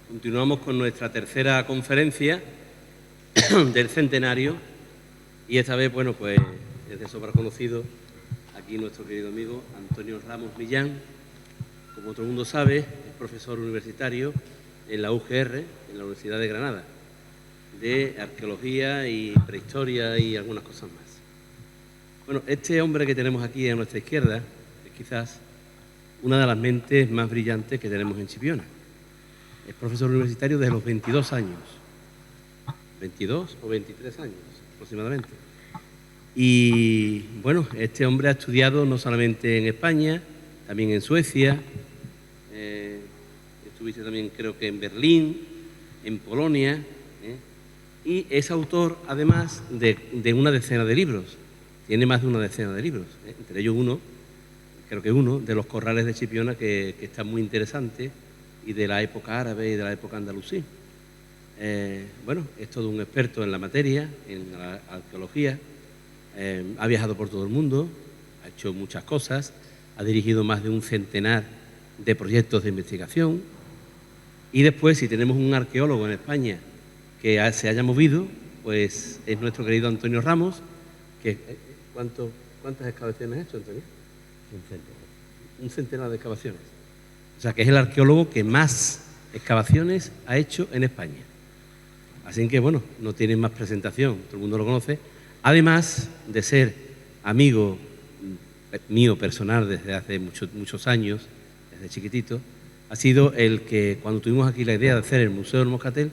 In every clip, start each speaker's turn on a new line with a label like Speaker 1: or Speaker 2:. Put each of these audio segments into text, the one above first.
Speaker 1: Continuamos con nuestra tercera conferencia del centenario y esta vez, bueno, pues es de sobra conocido aquí nuestro querido amigo Antonio Ramos Millán. Como todo el mundo sabe, es profesor universitario en la UGR, en la Universidad de Granada, de arqueología y prehistoria y algunas cosas más. Bueno, este hombre que tenemos aquí a nuestra izquierda es quizás una de las mentes más brillantes que tenemos en Chipiona. Es profesor universitario desde los 22 años, 22 o 23 años aproximadamente. Y bueno, este hombre ha estudiado no solamente en España, también en Suecia, estuviste también creo que en Berlín, en Polonia, y es autor además de una decena de libros, tiene más de una decena de libros, entre ellos creo que uno de los corrales de Chipiona que está muy interesante, y de la época árabe y de la época andalusí. Bueno, es todo un experto en la materia, en la arqueología, ha viajado por todo el mundo, ha hecho muchas cosas, ha dirigido más de un centenar de proyectos de investigación, y después, si tenemos un arqueólogo en España que se haya movido, pues es nuestro querido Antonio Ramos, que ¿cuántas excavaciones ha hecho, Antonio? Un centenar de excavaciones. O sea, que es el arqueólogo que más excavaciones ha hecho en España. Así que, bueno, no tiene más presentación, todo el mundo lo conoce. Además de ser amigo mío personal desde hace muchos años, desde chiquitito, ha sido el que, cuando tuvimos aquí la idea de hacer el Museo del Moscatel,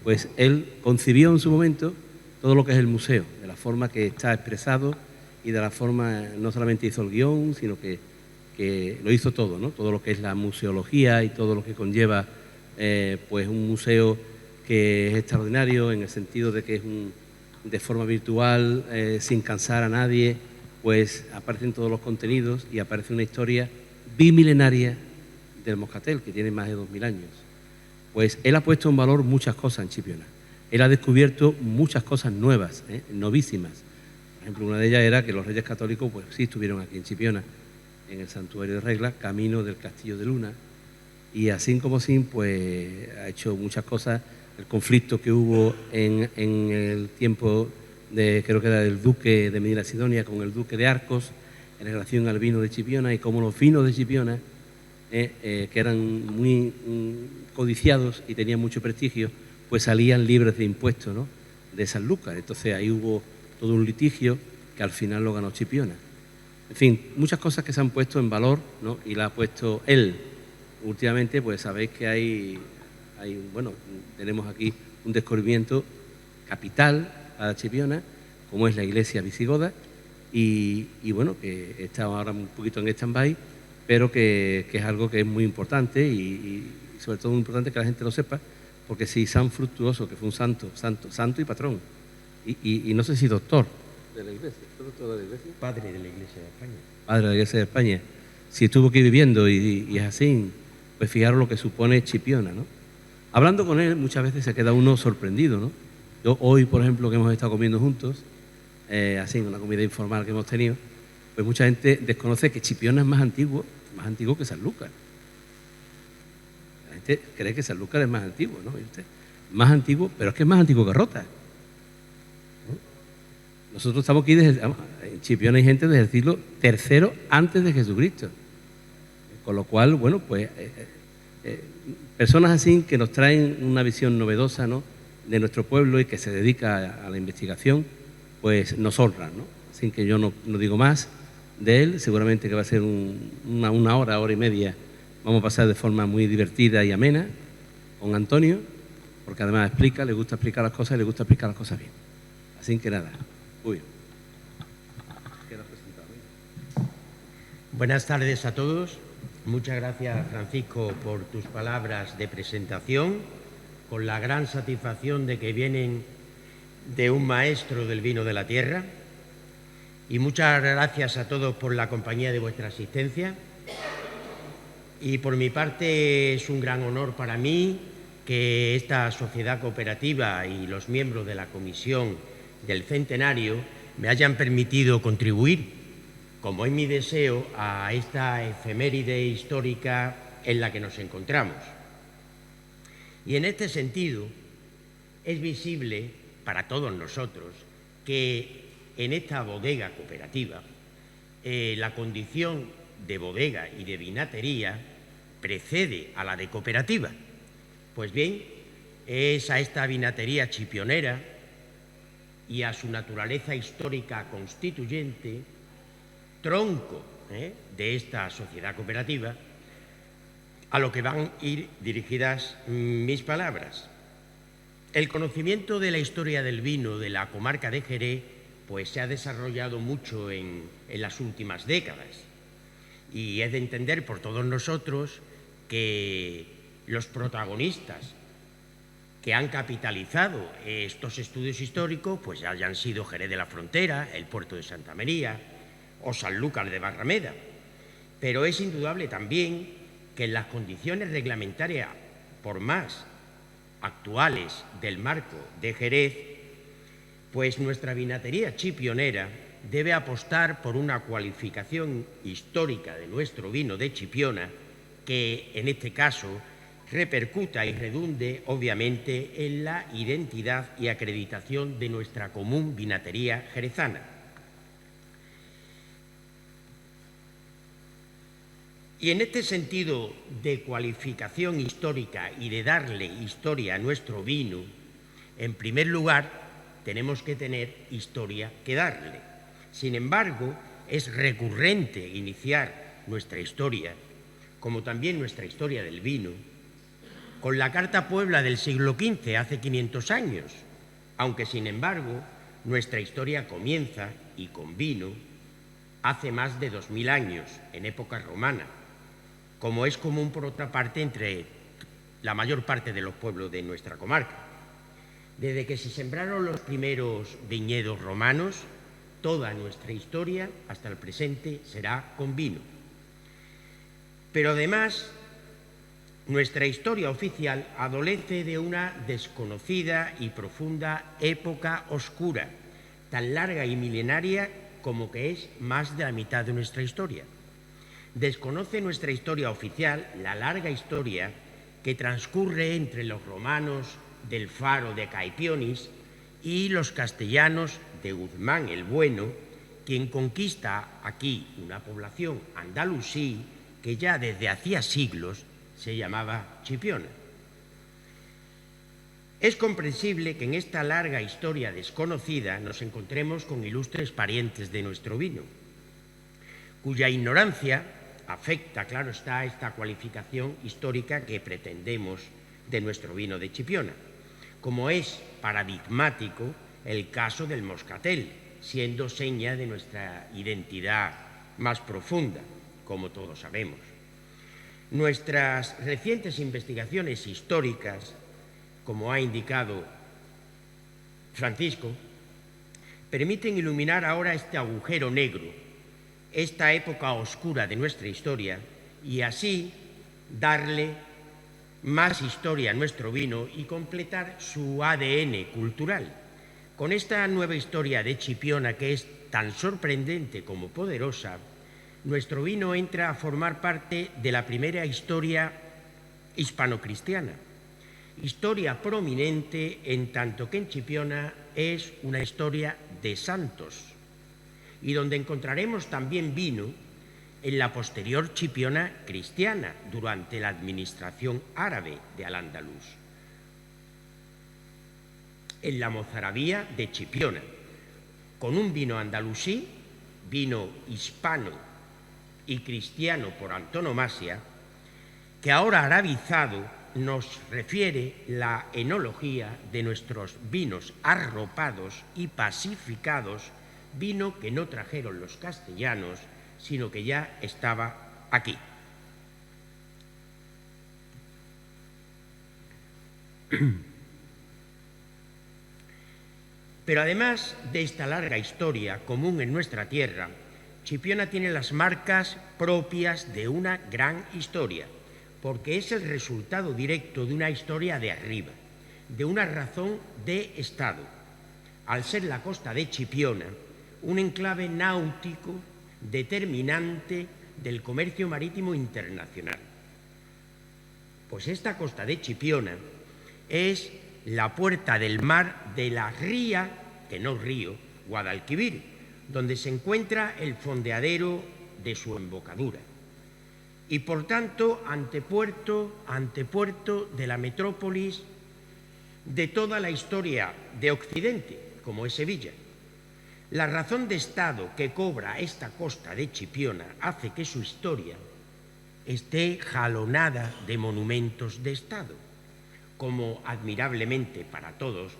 Speaker 1: pues él concibió en su momento todo lo que es el museo, de la forma que está expresado y de la forma, no solamente hizo el guión, sino que lo hizo todo, ¿no? Todo lo que es la museología y todo lo que conlleva pues un museo que es extraordinario en el sentido de que es de forma virtual, sin cansar a nadie, pues aparecen todos los contenidos y aparece una historia bimilenaria del Moscatel, que tiene más de 2000 años. Pues él ha puesto en valor muchas cosas en Chipiona. Él ha descubierto muchas cosas nuevas, novísimas. Por ejemplo, una de ellas era que los Reyes Católicos pues sí estuvieron aquí en Chipiona, en el Santuario de Regla, camino del Castillo de Luna, y así como sin, pues ha hecho muchas cosas. El conflicto que hubo en el tiempo creo que era del duque de Medina Sidonia con el duque de Arcos, en relación al vino de Chipiona, y cómo los vinos de Chipiona, que eran muy codiciados y tenían mucho prestigio, pues salían libres de impuestos, ¿no?, de San Lucas. Entonces ahí hubo todo un litigio que al final lo ganó Chipiona. En fin, muchas cosas que se han puesto en valor, ¿no?, y la ha puesto él. Últimamente, pues sabéis que bueno, tenemos aquí un descubrimiento capital para Chipiona, como es la iglesia visigoda, y bueno, que está ahora un poquito en stand-by, pero que es algo que es muy importante y sobre todo muy importante que la gente lo sepa, porque si San Fructuoso, que fue un santo y patrón, y no sé si doctor de la iglesia, doctor de la iglesia,
Speaker 2: padre de la Iglesia de España.
Speaker 1: Padre de la Iglesia de España, si estuvo aquí viviendo y es así, pues fijaros lo que supone Chipiona, ¿no? Hablando con él, muchas veces se queda uno sorprendido, ¿no? Yo hoy, por ejemplo, que hemos estado comiendo juntos, así, una comida informal que hemos tenido, pues mucha gente desconoce que Chipiona es más antiguo que Sanlúcar. La gente cree que Sanlúcar es más antiguo, ¿no? Más antiguo, pero es que es más antiguo que Rota. Nosotros estamos aquí, en Chipiona hay gente desde el siglo III antes de Jesucristo. Con lo cual, bueno, pues personas así que nos traen una visión novedosa, ¿no?, de nuestro pueblo y que se dedica a la investigación, pues nos honran, ¿no? Así que yo no digo más de él, seguramente que va a ser una hora y media, vamos a pasar de forma muy divertida y amena con Antonio, porque además le gusta explicar las cosas y le gusta explicar las cosas bien. Así que nada.
Speaker 2: Buenas tardes a todos. Muchas gracias, Francisco, por tus palabras de presentación, con la gran satisfacción de que vienen de un maestro del vino de la tierra. Y muchas gracias a todos por la compañía de vuestra asistencia. Y por mi parte es un gran honor para mí que esta sociedad cooperativa y los miembros de la Comisión del Centenario me hayan permitido contribuir, como es mi deseo, a esta efeméride histórica en la que nos encontramos. Y en este sentido es visible para todos nosotros que en esta bodega cooperativa la condición de bodega y de vinatería precede a la de cooperativa. Pues bien, es a esta vinatería chipionera y a su naturaleza histórica constituyente, tronco de esta sociedad cooperativa, a lo que van a ir dirigidas mis palabras. El conocimiento de la historia del vino de la comarca de Jerez pues se ha desarrollado mucho en las últimas décadas, y es de entender por todos nosotros que los protagonistas que han capitalizado estos estudios históricos pues hayan sido Jerez de la Frontera, el puerto de Santa María o Sanlúcar de Barrameda. Pero es indudable también que en las condiciones reglamentarias, por más actuales del marco de Jerez, pues nuestra vinatería chipionera debe apostar por una cualificación histórica de nuestro vino de Chipiona que, en este caso, repercuta y redunde, obviamente, en la identidad y acreditación de nuestra común vinatería jerezana. Y en este sentido de cualificación histórica y de darle historia a nuestro vino, en primer lugar, tenemos que tener historia que darle. Sin embargo, es recurrente iniciar nuestra historia, como también nuestra historia del vino, con la Carta Puebla del siglo XV, hace 500 años, aunque, sin embargo, nuestra historia comienza, y con vino, hace más de 2000 años, en época romana, como es común, por otra parte, entre la mayor parte de los pueblos de nuestra comarca. Desde que se sembraron los primeros viñedos romanos, toda nuestra historia, hasta el presente, será con vino. Pero además, nuestra historia oficial adolece de una desconocida y profunda época oscura, tan larga y milenaria como que es más de la mitad de nuestra historia. Desconoce nuestra historia oficial la larga historia que transcurre entre los romanos del Faro de Caepionis y los castellanos de Guzmán el Bueno, quien conquista aquí una población andalusí que ya desde hacía siglos se llamaba Chipiona. Es comprensible que en esta larga historia desconocida nos encontremos con ilustres parientes de nuestro vino, cuya ignorancia afecta, claro está, esta cualificación histórica que pretendemos de nuestro vino de Chipiona, como es paradigmático el caso del moscatel, siendo seña de nuestra identidad más profunda, como todos sabemos. Nuestras recientes investigaciones históricas, como ha indicado Francisco, permiten iluminar ahora este agujero negro, esta época oscura de nuestra historia, y así darle más historia a nuestro vino y completar su ADN cultural. Con esta nueva historia de Chipiona, que es tan sorprendente como poderosa, nuestro vino entra a formar parte de la primera historia hispano-cristiana, historia prominente en tanto que en Chipiona es una historia de santos, y donde encontraremos también vino en la posterior Chipiona cristiana durante la administración árabe de Al-Ándalus, en la mozarabía de Chipiona, con un vino andalusí, vino hispano y cristiano por antonomasia, que ahora arabizado nos refiere la enología de nuestros vinos arropados y pacificados, vino que no trajeron los castellanos, sino que ya estaba aquí. Pero además de esta larga historia común en nuestra tierra, Chipiona tiene las marcas propias de una gran historia, porque es el resultado directo de una historia de arriba, de una razón de Estado, al ser la costa de Chipiona un enclave náutico determinante del comercio marítimo internacional. Pues esta costa de Chipiona es la puerta del mar de la ría, que no río, Guadalquivir, donde se encuentra el fondeadero de su embocadura. Y por tanto, antepuerto de la metrópolis de toda la historia de Occidente, como es Sevilla. La razón de Estado que cobra esta costa de Chipiona hace que su historia esté jalonada de monumentos de Estado, como admirablemente para todos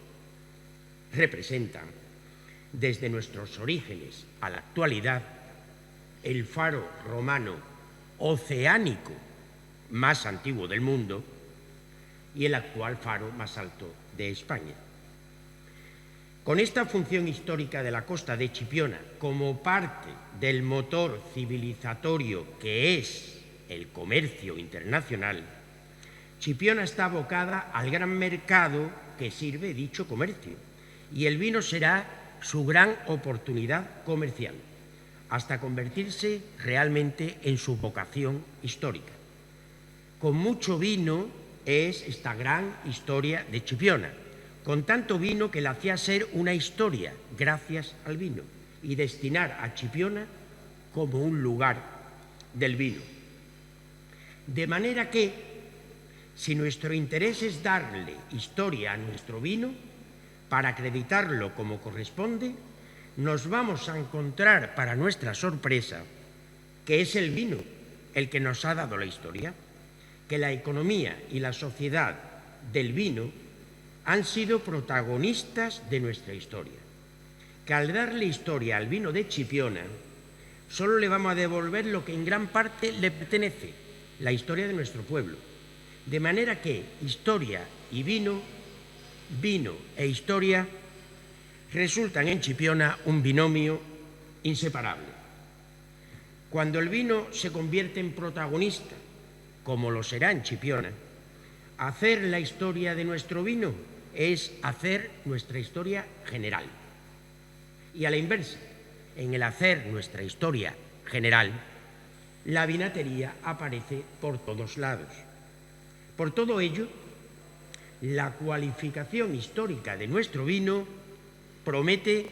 Speaker 2: representan, desde nuestros orígenes a la actualidad, el faro romano oceánico más antiguo del mundo y el actual faro más alto de España. Con esta función histórica de la costa de Chipiona como parte del motor civilizatorio que es el comercio internacional, Chipiona está abocada al gran mercado que sirve dicho comercio, y el vino será su gran oportunidad comercial, hasta convertirse realmente en su vocación histórica. Con mucho vino es esta gran historia de Chipiona, con tanto vino que la hacía ser una historia gracias al vino y destinar a Chipiona como un lugar del vino. De manera que, si nuestro interés es darle historia a nuestro vino, para acreditarlo como corresponde, nos vamos a encontrar, para nuestra sorpresa, que es el vino el que nos ha dado la historia, que la economía y la sociedad del vino han sido protagonistas de nuestra historia, que al darle historia al vino de Chipiona, solo le vamos a devolver lo que en gran parte le pertenece, la historia de nuestro pueblo. De manera que historia y vino e historia resultan en Chipiona un binomio inseparable. Cuando el vino se convierte en protagonista, como lo será en Chipiona, hacer la historia de nuestro vino es hacer nuestra historia general. Y a la inversa, en el hacer nuestra historia general, la vinatería aparece por todos lados. Por todo ello, la cualificación histórica de nuestro vino promete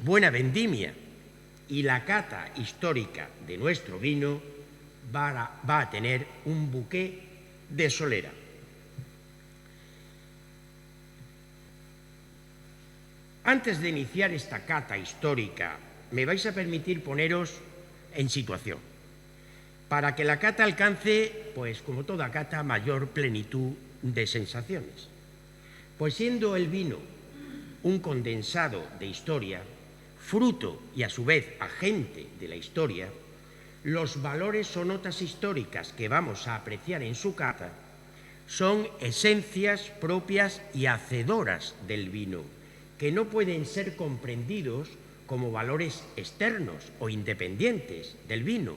Speaker 2: buena vendimia y la cata histórica de nuestro vino va a tener un buqué de solera. Antes de iniciar esta cata histórica, me vais a permitir poneros en situación, para que la cata alcance, pues como toda cata, mayor plenitud de sensaciones. Pues siendo el vino un condensado de historia, fruto y a su vez agente de la historia, los valores o notas históricas que vamos a apreciar en su cata son esencias propias y hacedoras del vino, que no pueden ser comprendidos como valores externos o independientes del vino,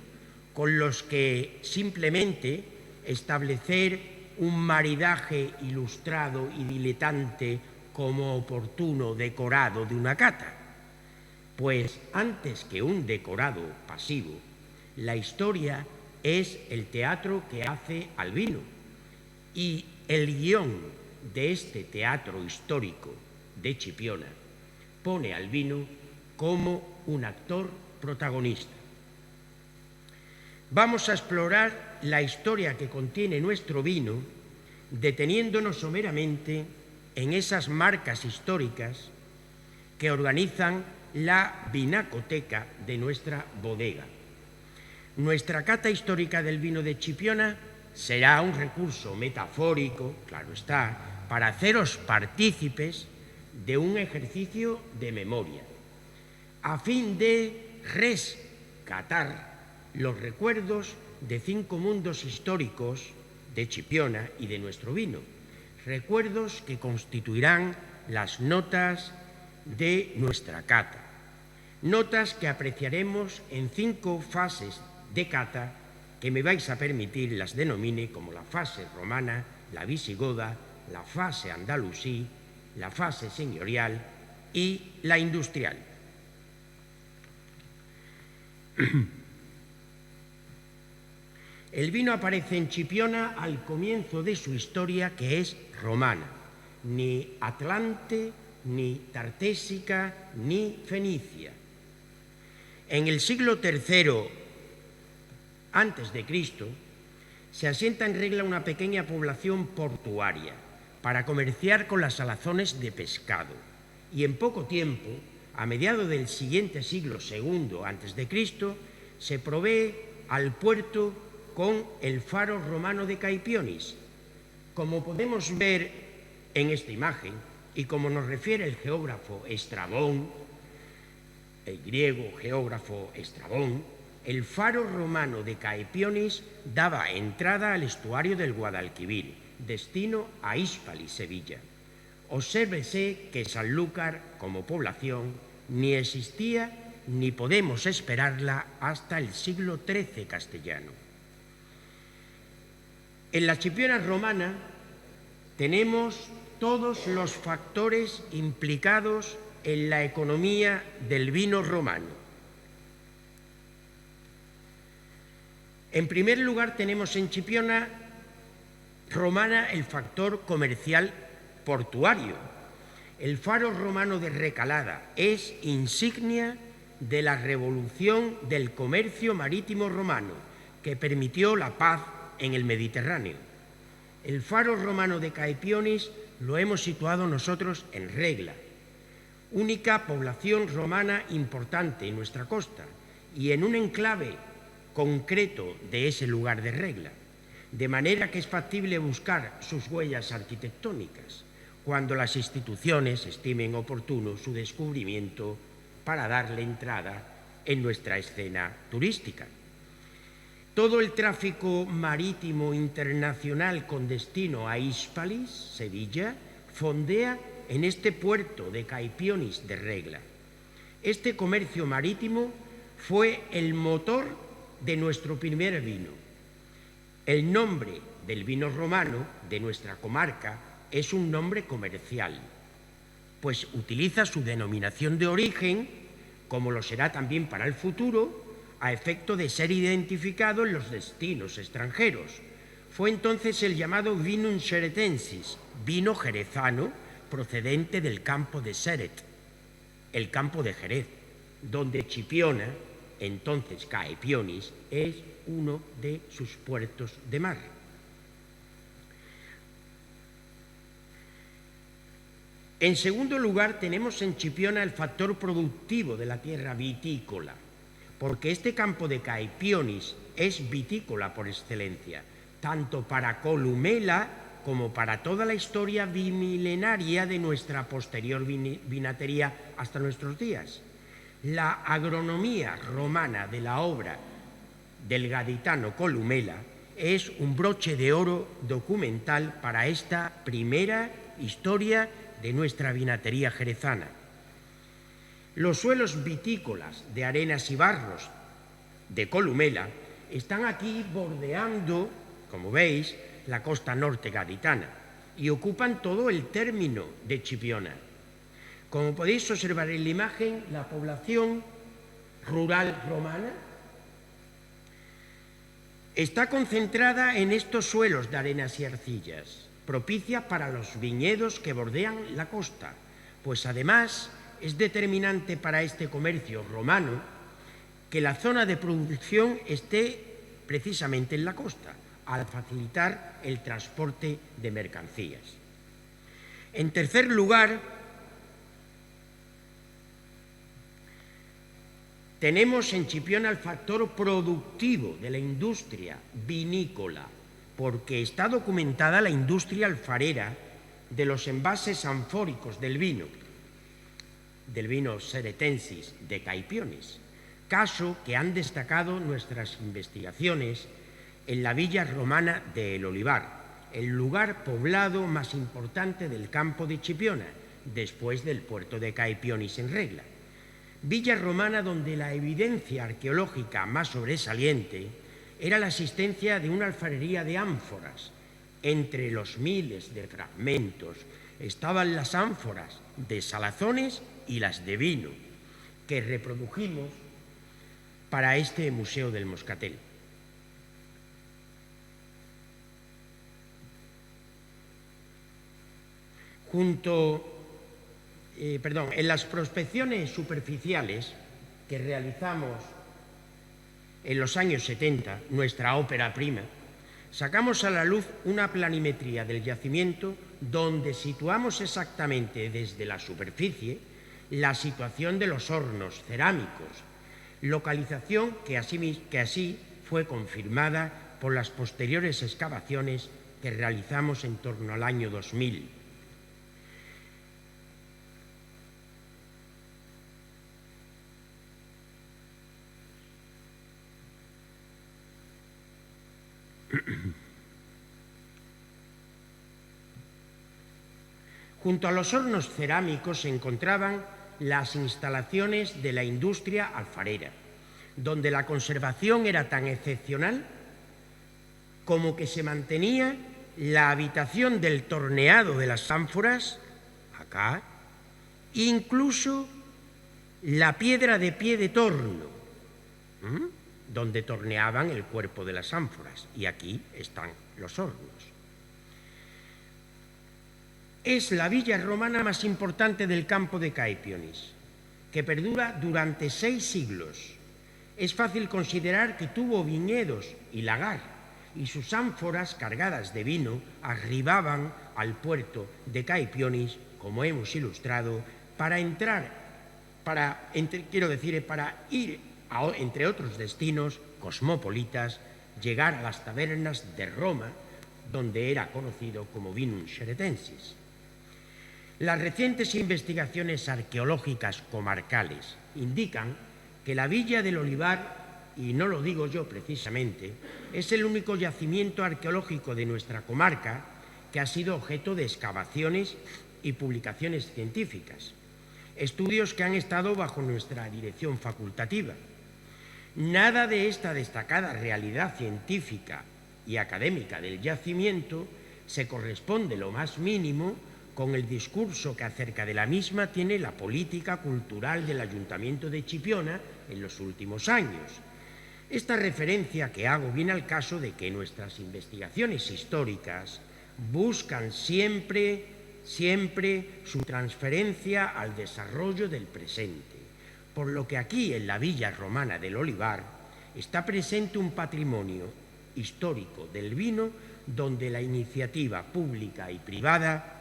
Speaker 2: con los que simplemente establecer un maridaje ilustrado y diletante como oportuno decorado de una cata. Pues antes que un decorado pasivo, la historia es el teatro que hace al vino, y el guión de este teatro histórico de Chipiona pone al vino como un actor protagonista. Vamos a explorar la historia que contiene nuestro vino, deteniéndonos someramente en esas marcas históricas que organizan la vinacoteca de nuestra bodega. Nuestra cata histórica del vino de Chipiona será un recurso metafórico, claro está, para haceros partícipes de un ejercicio de memoria, a fin de rescatar los recuerdos de 5 mundos históricos de Chipiona y de nuestro vino, recuerdos que constituirán las notas de nuestra cata, notas que apreciaremos en 5 fases de cata que me vais a permitir las denomine como la fase romana, la visigoda, la fase andalusí, la fase señorial y la industrial. El vino aparece en Chipiona al comienzo de su historia, que es romana, ni Atlante, ni Tartésica, ni Fenicia. En el siglo III a.C. se asienta en Regla una pequeña población portuaria para comerciar con las salazones de pescado, y en poco tiempo, a mediados del siguiente siglo II a.C., se provee al puerto con el faro romano de Caepionis. Como podemos ver en esta imagen, y como nos refiere el geógrafo Estrabón, el griego geógrafo Estrabón, el faro romano de Caepionis daba entrada al estuario del Guadalquivir, destino a Hispali, Sevilla. Obsérvese que Sanlúcar, como población, ni existía ni podemos esperarla hasta el siglo XIII castellano. En la Chipiona romana tenemos todos los factores implicados en la economía del vino romano. En primer lugar, tenemos en Chipiona romana el factor comercial portuario. El faro romano de Recalada es insignia de la revolución del comercio marítimo romano, que permitió la paz en el Mediterráneo. El faro romano de Caepionis lo hemos situado nosotros en Regla, única población romana importante en nuestra costa y en un enclave concreto de ese lugar de Regla, de manera que es factible buscar sus huellas arquitectónicas cuando las instituciones estimen oportuno su descubrimiento para darle entrada en nuestra escena turística. Todo el tráfico marítimo internacional con destino a Hispalis, Sevilla, fondea en este puerto de Caepionis de Regla. Este comercio marítimo fue el motor de nuestro primer vino. El nombre del vino romano de nuestra comarca es un nombre comercial, pues utiliza su denominación de origen, como lo será también para el futuro, a efecto de ser identificado en los destinos extranjeros. Fue entonces el llamado vinum xeretensis, vino jerezano procedente del campo de Xeret, el campo de Jerez, donde Chipiona, entonces Caepionis, es uno de sus puertos de mar. En segundo lugar, tenemos en Chipiona el factor productivo de la tierra vitícola, porque este campo de Caepionis es vitícola por excelencia, tanto para Columela como para toda la historia bimilenaria de nuestra posterior vinatería hasta nuestros días. La agronomía romana de la obra del gaditano Columela es un broche de oro documental para esta primera historia de nuestra vinatería jerezana. Los suelos vitícolas de arenas y barros de Columela están aquí bordeando, como veis, la costa norte gaditana y ocupan todo el término de Chipiona. Como podéis observar en la imagen, la población rural romana está concentrada en estos suelos de arenas y arcillas, propicia para los viñedos que bordean la costa, pues además es determinante para este comercio romano que la zona de producción esté precisamente en la costa, al facilitar el transporte de mercancías. En tercer lugar, tenemos en Chipiona el factor productivo de la industria vinícola, porque está documentada la industria alfarera de los envases anfóricos del vino xeretensis de Caepionis, caso que han destacado nuestras investigaciones en la villa romana de El Olivar, el lugar poblado más importante del campo de Chipiona, después del puerto de Caepionis en Regla. Villa romana donde la evidencia arqueológica más sobresaliente era la existencia de una alfarería de ánforas. Entre los miles de fragmentos estaban las ánforas de salazones y las de vino, que reprodujimos para este Museo del Moscatel. En las prospecciones superficiales que realizamos en los años 70, nuestra ópera prima, sacamos a la luz una planimetría del yacimiento donde situamos exactamente desde la superficie la situación de los hornos cerámicos, localización que así fue confirmada por las posteriores excavaciones que realizamos en torno al año 2000. Junto a los hornos cerámicos se encontraban las instalaciones de la industria alfarera, donde la conservación era tan excepcional como que se mantenía la habitación del torneado de las ánforas, acá, incluso la piedra de pie de torno, donde torneaban el cuerpo de las ánforas, y aquí están los hornos. Es la villa romana más importante del campo de Caepionis, que perdura durante 6 siglos. Es fácil considerar que tuvo viñedos y lagar, y sus ánforas cargadas de vino arribaban al puerto de Caepionis, como hemos ilustrado, para ir, entre otros destinos cosmopolitas, llegar a las tabernas de Roma, donde era conocido como Vinum Xeretensis. Las recientes investigaciones arqueológicas comarcales indican que la villa del Olivar, y no lo digo yo precisamente, es el único yacimiento arqueológico de nuestra comarca que ha sido objeto de excavaciones y publicaciones científicas, estudios que han estado bajo nuestra dirección facultativa. Nada de esta destacada realidad científica y académica del yacimiento se corresponde lo más mínimo con el discurso que acerca de la misma tiene la política cultural del Ayuntamiento de Chipiona en los últimos años. Esta referencia que hago viene al caso de que nuestras investigaciones históricas buscan siempre su transferencia al desarrollo del presente, por lo que aquí en la villa romana del Olivar está presente un patrimonio histórico del vino donde la iniciativa pública y privada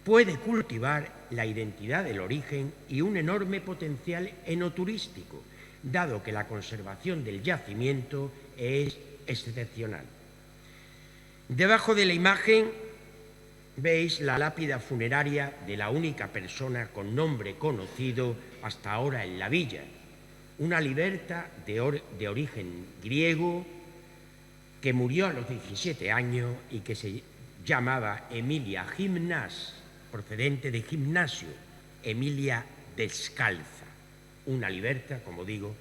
Speaker 2: puede cultivar la identidad del origen y un enorme potencial enoturístico, dado que la conservación del yacimiento es excepcional. Debajo de la imagen veis la lápida funeraria de la única persona con nombre conocido hasta ahora en la villa, una liberta de origen griego que murió a los 17 años y que se llamaba Emilia Gimnas, procedente de gimnasio, Emilia Descalza, una liberta, como digo,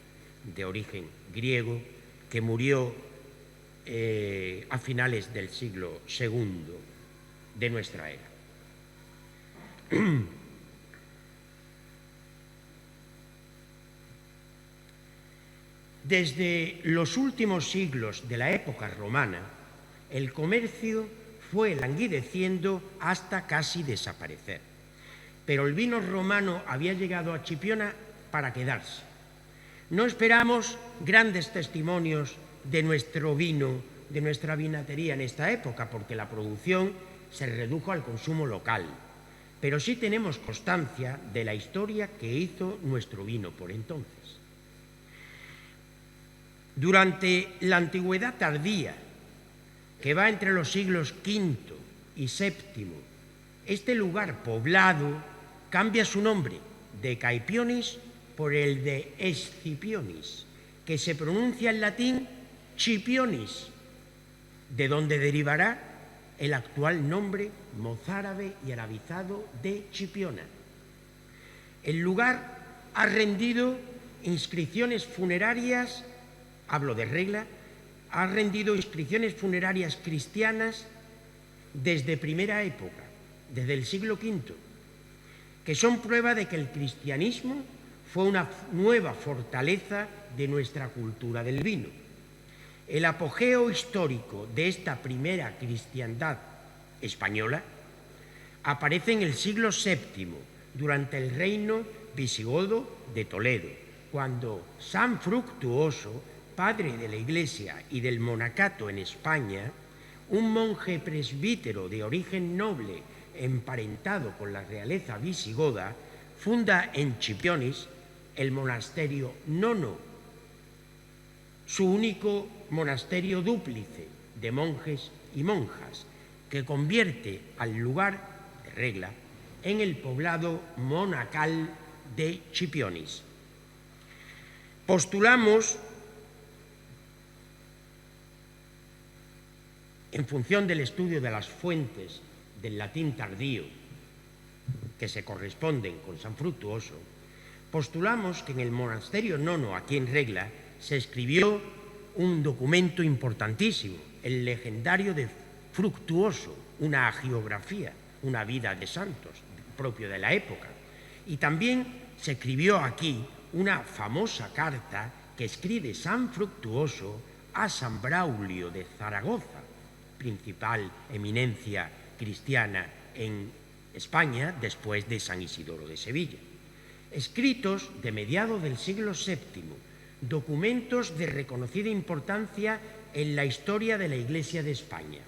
Speaker 2: de origen griego, que murió a finales del siglo II de nuestra era. Desde los últimos siglos de la época romana, el comercio fue languideciendo hasta casi desaparecer. Pero el vino romano había llegado a Chipiona para quedarse. No esperamos grandes testimonios de nuestro vino, de nuestra vinatería en esta época, porque la producción se redujo al consumo local. Pero sí tenemos constancia de la historia que hizo nuestro vino por entonces. Durante la antigüedad tardía, que va entre los siglos V y VII, este lugar poblado cambia su nombre de Caepionis por el de Escipionis, que se pronuncia en latín Chipionis, de donde derivará el actual nombre mozárabe y arabizado de Chipiona. El lugar ha rendido inscripciones funerarias, hablo de regla, ha rendido inscripciones funerarias cristianas desde primera época, desde el siglo V, que son prueba de que el cristianismo fue una nueva fortaleza de nuestra cultura del vino. El apogeo histórico de esta primera cristiandad española aparece en el siglo VII, durante el reino visigodo de Toledo, cuando San Fructuoso, padre de la Iglesia y del monacato en España, un monje presbítero de origen noble emparentado con la realeza visigoda, funda en Chipionis el monasterio nono, su único monasterio dúplice de monjes y monjas, que convierte al lugar de regla en el poblado monacal de Chipionis. Postulamos, en función del estudio de las fuentes del latín tardío que se corresponden con San Fructuoso, postulamos que en el monasterio nono, aquí en regla, se escribió un documento importantísimo, el legendario de Fructuoso, una hagiografía, una vida de santos propio de la época. Y también se escribió aquí una famosa carta que escribe San Fructuoso a San Braulio de Zaragoza, principal eminencia cristiana en España después de San Isidoro de Sevilla. Escritos de mediados del siglo VII, documentos de reconocida importancia en la historia de la Iglesia de España.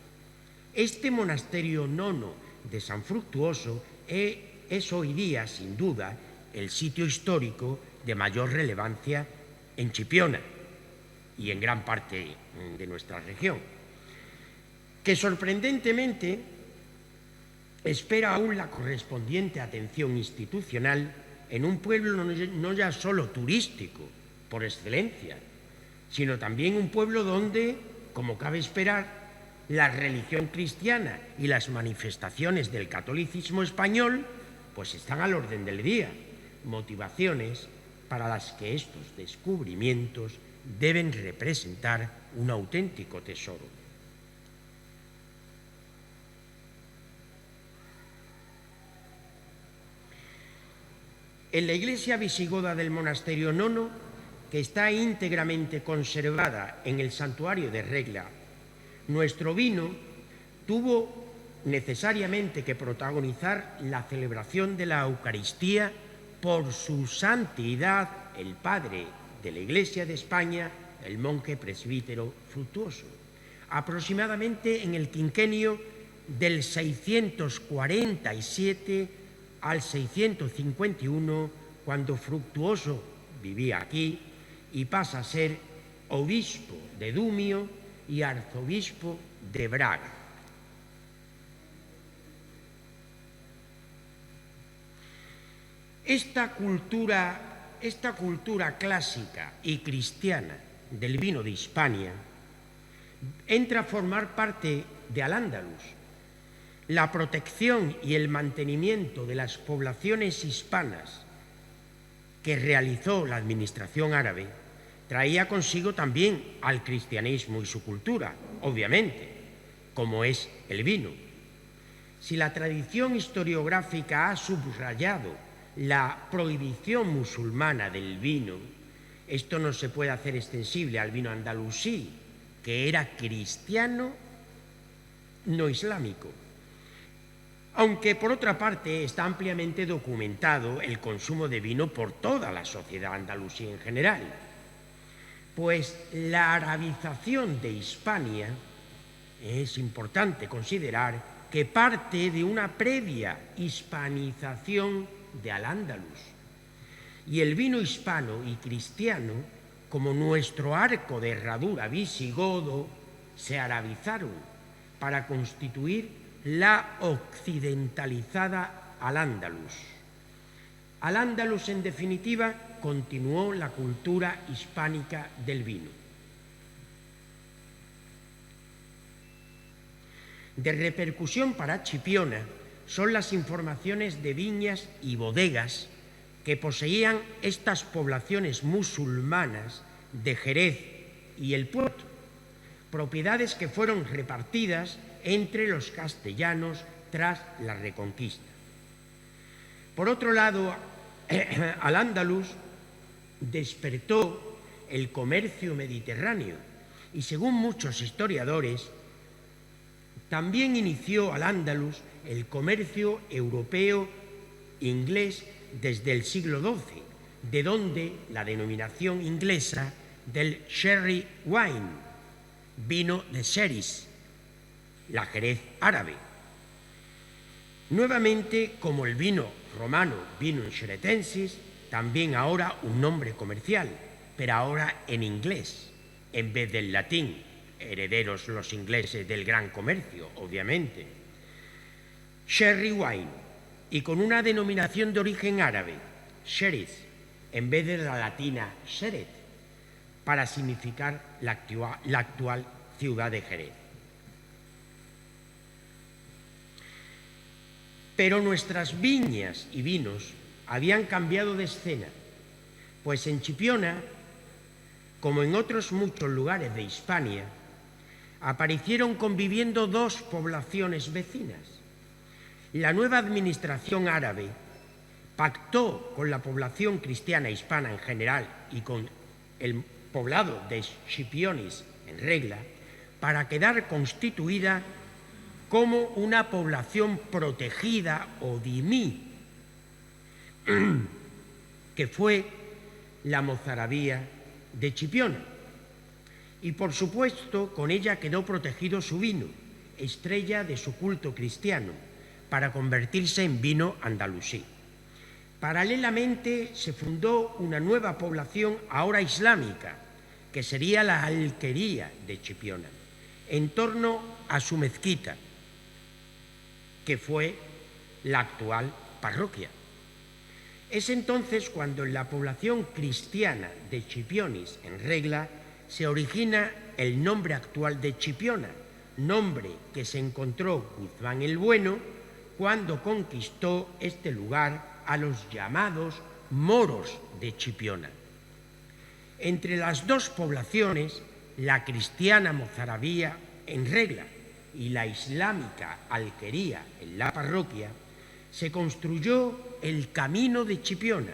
Speaker 2: Este monasterio nono de San Fructuoso es hoy día, sin duda, el sitio histórico de mayor relevancia en Chipiona y en gran parte de nuestra región, que sorprendentemente espera aún la correspondiente atención institucional en un pueblo no ya solo turístico por excelencia, sino también un pueblo donde, como cabe esperar, la religión cristiana y las manifestaciones del catolicismo español pues están al orden del día, motivaciones para las que estos descubrimientos deben representar un auténtico tesoro. En la iglesia visigoda del monasterio nono, que está íntegramente conservada en el santuario de Regla, nuestro vino tuvo necesariamente que protagonizar la celebración de la Eucaristía por su santidad, el padre de la Iglesia de España, el monje presbítero Fructuoso, aproximadamente en el quinquenio del 647 al 651, cuando Fructuoso vivía aquí y pasa a ser obispo de Dumio y arzobispo de Braga. Esta cultura clásica y cristiana del vino de Hispania entra a formar parte de Al-Ándalus. La protección y el mantenimiento de las poblaciones hispanas que realizó la administración árabe traía consigo también al cristianismo y su cultura, obviamente, como es el vino. Si la tradición historiográfica ha subrayado la prohibición musulmana del vino, esto no se puede hacer extensible al vino andalusí, que era cristiano, no islámico. Aunque, por otra parte, está ampliamente documentado el consumo de vino por toda la sociedad andalusí en general, pues la arabización de Hispania es importante considerar que parte de una previa hispanización de Al-Ándalus, y el vino hispano y cristiano, como nuestro arco de herradura visigodo, se arabizaron para constituir la occidentalizada Al-Ándalus. Al-Ándalus, en definitiva, continuó la cultura hispánica del vino. De repercusión para Chipiona son las informaciones de viñas y bodegas que poseían estas poblaciones musulmanas de Jerez y el Puerto, propiedades que fueron repartidas entre los castellanos tras la Reconquista. Por otro lado, Al-Ándalus despertó el comercio mediterráneo y, según muchos historiadores, también inició Al-Ándalus el comercio europeo inglés desde el siglo XII, de donde la denominación inglesa del sherry wine, vino de Xeris, la Jerez árabe. Nuevamente, como el vino romano, vinum xeretensis, también ahora un nombre comercial, pero ahora en inglés, en vez del latín, herederos los ingleses del gran comercio, obviamente. Sherry wine, y con una denominación de origen árabe, Xeris, en vez de la latina Xeret, para significar la actual ciudad de Jerez. Pero nuestras viñas y vinos habían cambiado de escena, pues en Chipiona, como en otros muchos lugares de Hispania, aparecieron conviviendo dos poblaciones vecinas. La nueva administración árabe pactó con la población cristiana hispana en general y con el poblado de Scipionis en regla para quedar constituida como una población protegida o dhimmi, que fue la mozarabía de Chipiona. Y por supuesto con ella quedó protegido su vino, estrella de su culto cristiano, para convertirse en vino andalusí. Paralelamente se fundó una nueva población ahora islámica, que sería la Alquería de Chipiona, en torno a su mezquita, que fue la actual parroquia. Es entonces cuando en la población cristiana de Chipionis en regla se origina el nombre actual de Chipiona, nombre que se encontró Guzmán el Bueno cuando conquistó este lugar a los llamados moros de Chipiona. Entre las dos poblaciones, la cristiana mozarabía en regla y la islámica Alquería en la parroquia, se construyó el Camino de Chipiona,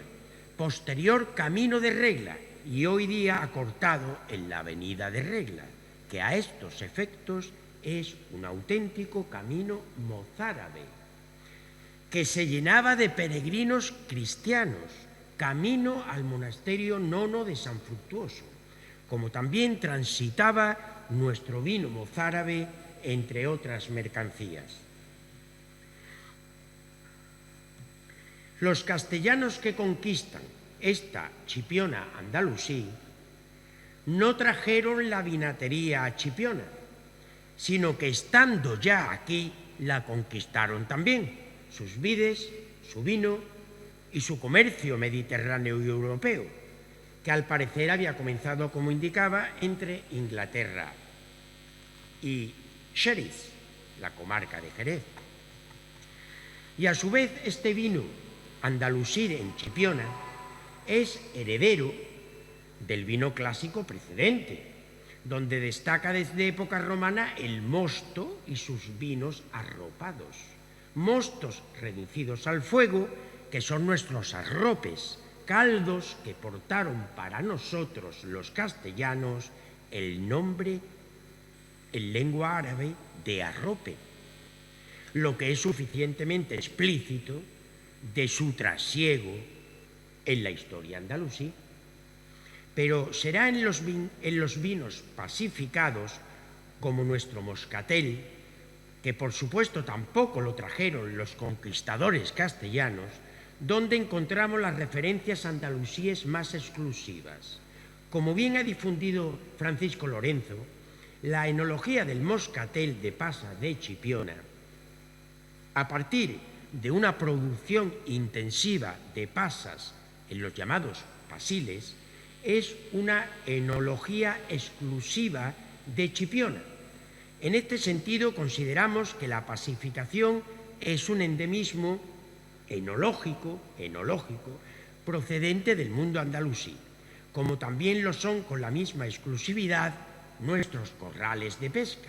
Speaker 2: posterior Camino de Regla, y hoy día acortado en la Avenida de Regla, que a estos efectos es un auténtico camino mozárabe, que se llenaba de peregrinos cristianos, camino al monasterio nono de San Fructuoso, como también transitaba nuestro vino mozárabe, entre otras mercancías. Los castellanos que conquistan esta Chipiona andalusí no trajeron la vinatería a Chipiona, sino que estando ya aquí la conquistaron también, sus vides, su vino y su comercio mediterráneo y europeo, que al parecer había comenzado, como indicaba, entre Inglaterra y Xeris, la comarca de Jerez. Y a su vez este vino andalusí en Chipiona es heredero del vino clásico precedente, donde destaca desde época romana el mosto y sus vinos arropados. Mostos reducidos al fuego, que son nuestros arropes, caldos que portaron para nosotros los castellanos el nombre en lengua árabe de arrope, lo que es suficientemente explícito de su trasiego en la historia andalusí. Pero será en los vinos pacificados, como nuestro moscatel, que por supuesto tampoco lo trajeron los conquistadores castellanos, donde encontramos las referencias andalusíes más exclusivas. Como bien ha difundido Francisco Lorenzo, la enología del moscatel de Pasa de Chipiona, a partir de una producción intensiva de pasas en los llamados pasiles, es una enología exclusiva de Chipiona. En este sentido, consideramos que la pasificación es un endemismo enológico procedente del mundo andalusí, como también lo son con la misma exclusividad nuestros corrales de pesca.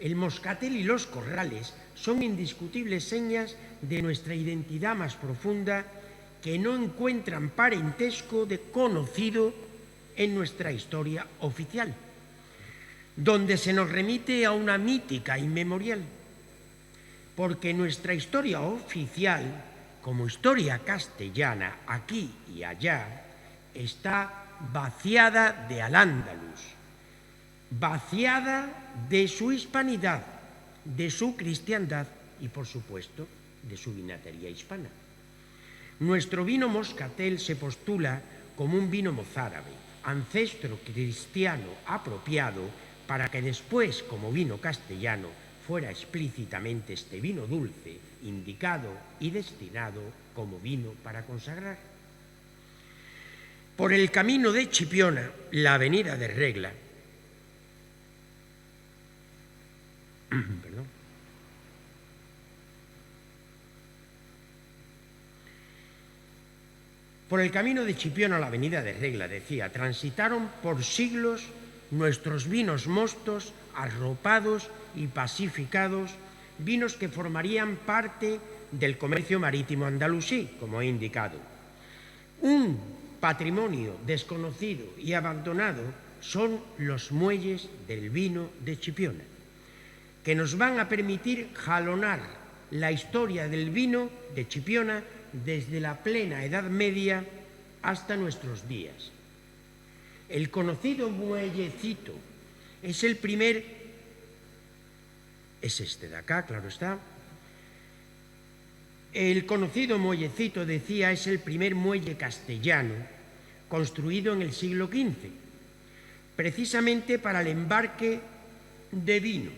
Speaker 2: El moscatel y los corrales son indiscutibles señas de nuestra identidad más profunda, que no encuentran parentesco de conocido en nuestra historia oficial, donde se nos remite a una mítica inmemorial. porque nuestra historia oficial, como historia castellana, aquí y allá, está vaciada de al-Ándalus, vaciada de su hispanidad, de su cristiandad y, por supuesto, de su vinatería hispana. Nuestro vino moscatel se postula como un vino mozárabe, ancestro cristiano apropiado para que después, como vino castellano, fuera explícitamente este vino dulce, indicado y destinado como vino para consagrar. Por el camino de Chipiona, la avenida de Regla, perdón, por el camino de Chipiona a la avenida de Regla, decía, transitaron por siglos nuestros vinos mostos, arropados y pacificados, vinos que formarían parte del comercio marítimo andalusí, como he indicado. Un patrimonio desconocido y abandonado son los muelles del vino de Chipiona, que nos van a permitir jalonar la historia del vino de Chipiona desde la plena Edad Media hasta nuestros días. El conocido muellecito es el primer, es este de acá, claro está. El conocido muellecito, decía, es el primer muelle castellano construido en el siglo XV, precisamente para el embarque de vino,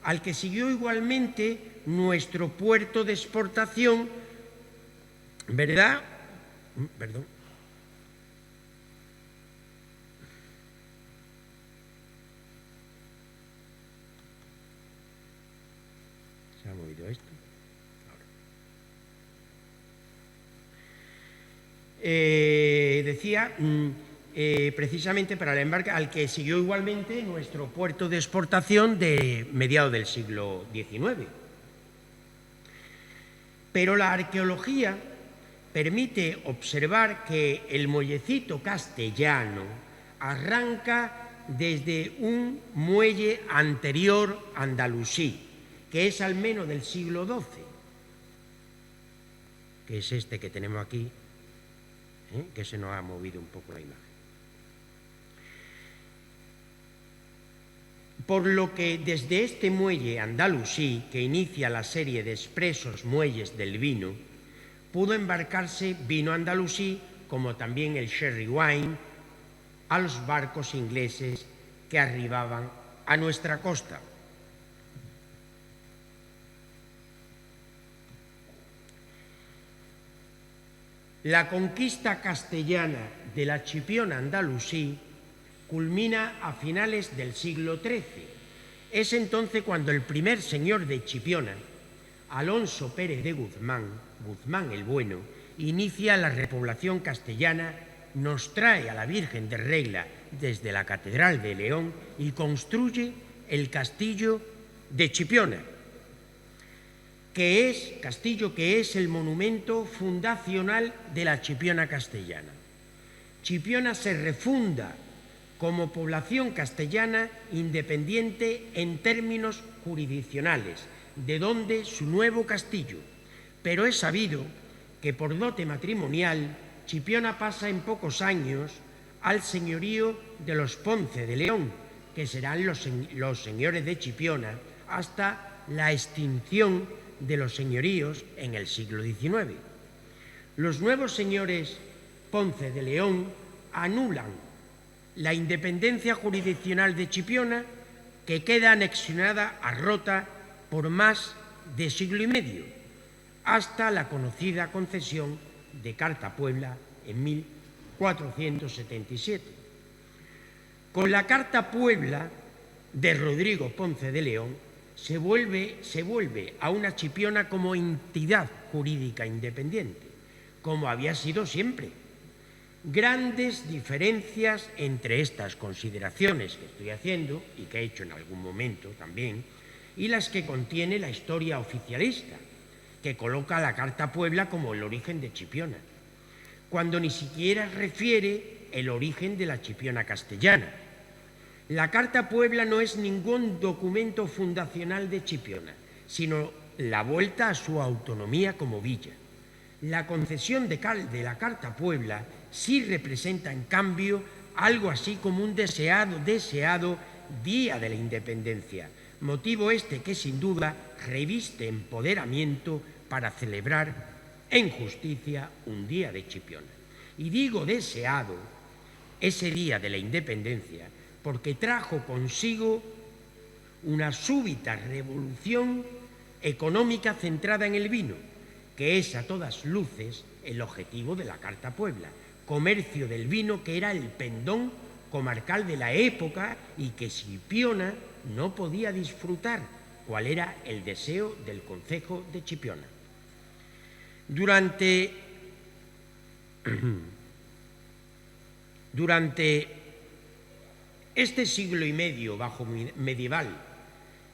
Speaker 2: al que siguió igualmente nuestro puerto de exportación, ¿verdad? Perdón. ¿Se ha movido esto? Decía, precisamente para el embarque, al que siguió igualmente nuestro puerto de exportación de mediados del siglo XIX. Pero la arqueología permite observar que el muellecito castellano arranca desde un muelle anterior andalusí, que es al menos del siglo XII, que es este que tenemos aquí, que se nos ha movido un poco la imagen. Por lo que desde este muelle andalusí, que inicia la serie de expresos muelles del vino, pudo embarcarse vino andalusí, como también el sherry wine, a los barcos ingleses que arribaban a nuestra costa. La conquista castellana de la Chipiona andalusí culmina a finales del siglo XIII. Es entonces cuando el primer señor de Chipiona, Alonso Pérez de Guzmán, Guzmán el Bueno, inicia la repoblación castellana, nos trae a la Virgen de Regla desde la Catedral de León y construye el castillo de Chipiona, castillo que es el monumento fundacional de la Chipiona castellana. Chipiona se refunda como población castellana independiente en términos jurisdiccionales, de donde su nuevo castillo, pero es sabido que por dote matrimonial Chipiona pasa en pocos años al señorío de los Ponce de León, que serán los señores de Chipiona hasta la extinción de los señoríos en el siglo XIX. Los nuevos señores Ponce de León anulan la independencia jurisdiccional de Chipiona, que queda anexionada a Rota por más de siglo y medio, hasta la conocida concesión de Cartapuebla en 1477. Con la Carta Puebla de Rodrigo Ponce de León se vuelve a una Chipiona como entidad jurídica independiente, como había sido siempre. Grandes diferencias entre estas consideraciones que estoy haciendo y que he hecho en algún momento también, y las que contiene la historia oficialista, que coloca a la Carta Puebla como el origen de Chipiona, cuando ni siquiera refiere el origen de la Chipiona castellana. La Carta Puebla no es ningún documento fundacional de Chipiona, sino la vuelta a su autonomía como villa. La concesión de la Carta Puebla sí representa, en cambio, algo así como un deseado Día de la Independencia, motivo este que sin duda reviste empoderamiento para celebrar en justicia un día de Chipiona. Y digo deseado ese Día de la Independencia porque trajo consigo una súbita revolución económica centrada en el vino, que es a todas luces el objetivo de la Carta Puebla, comercio del vino que era el pendón comarcal de la época y que Chipiona no podía disfrutar, cuál era el deseo del concejo de Chipiona. Durante este siglo y medio bajo medieval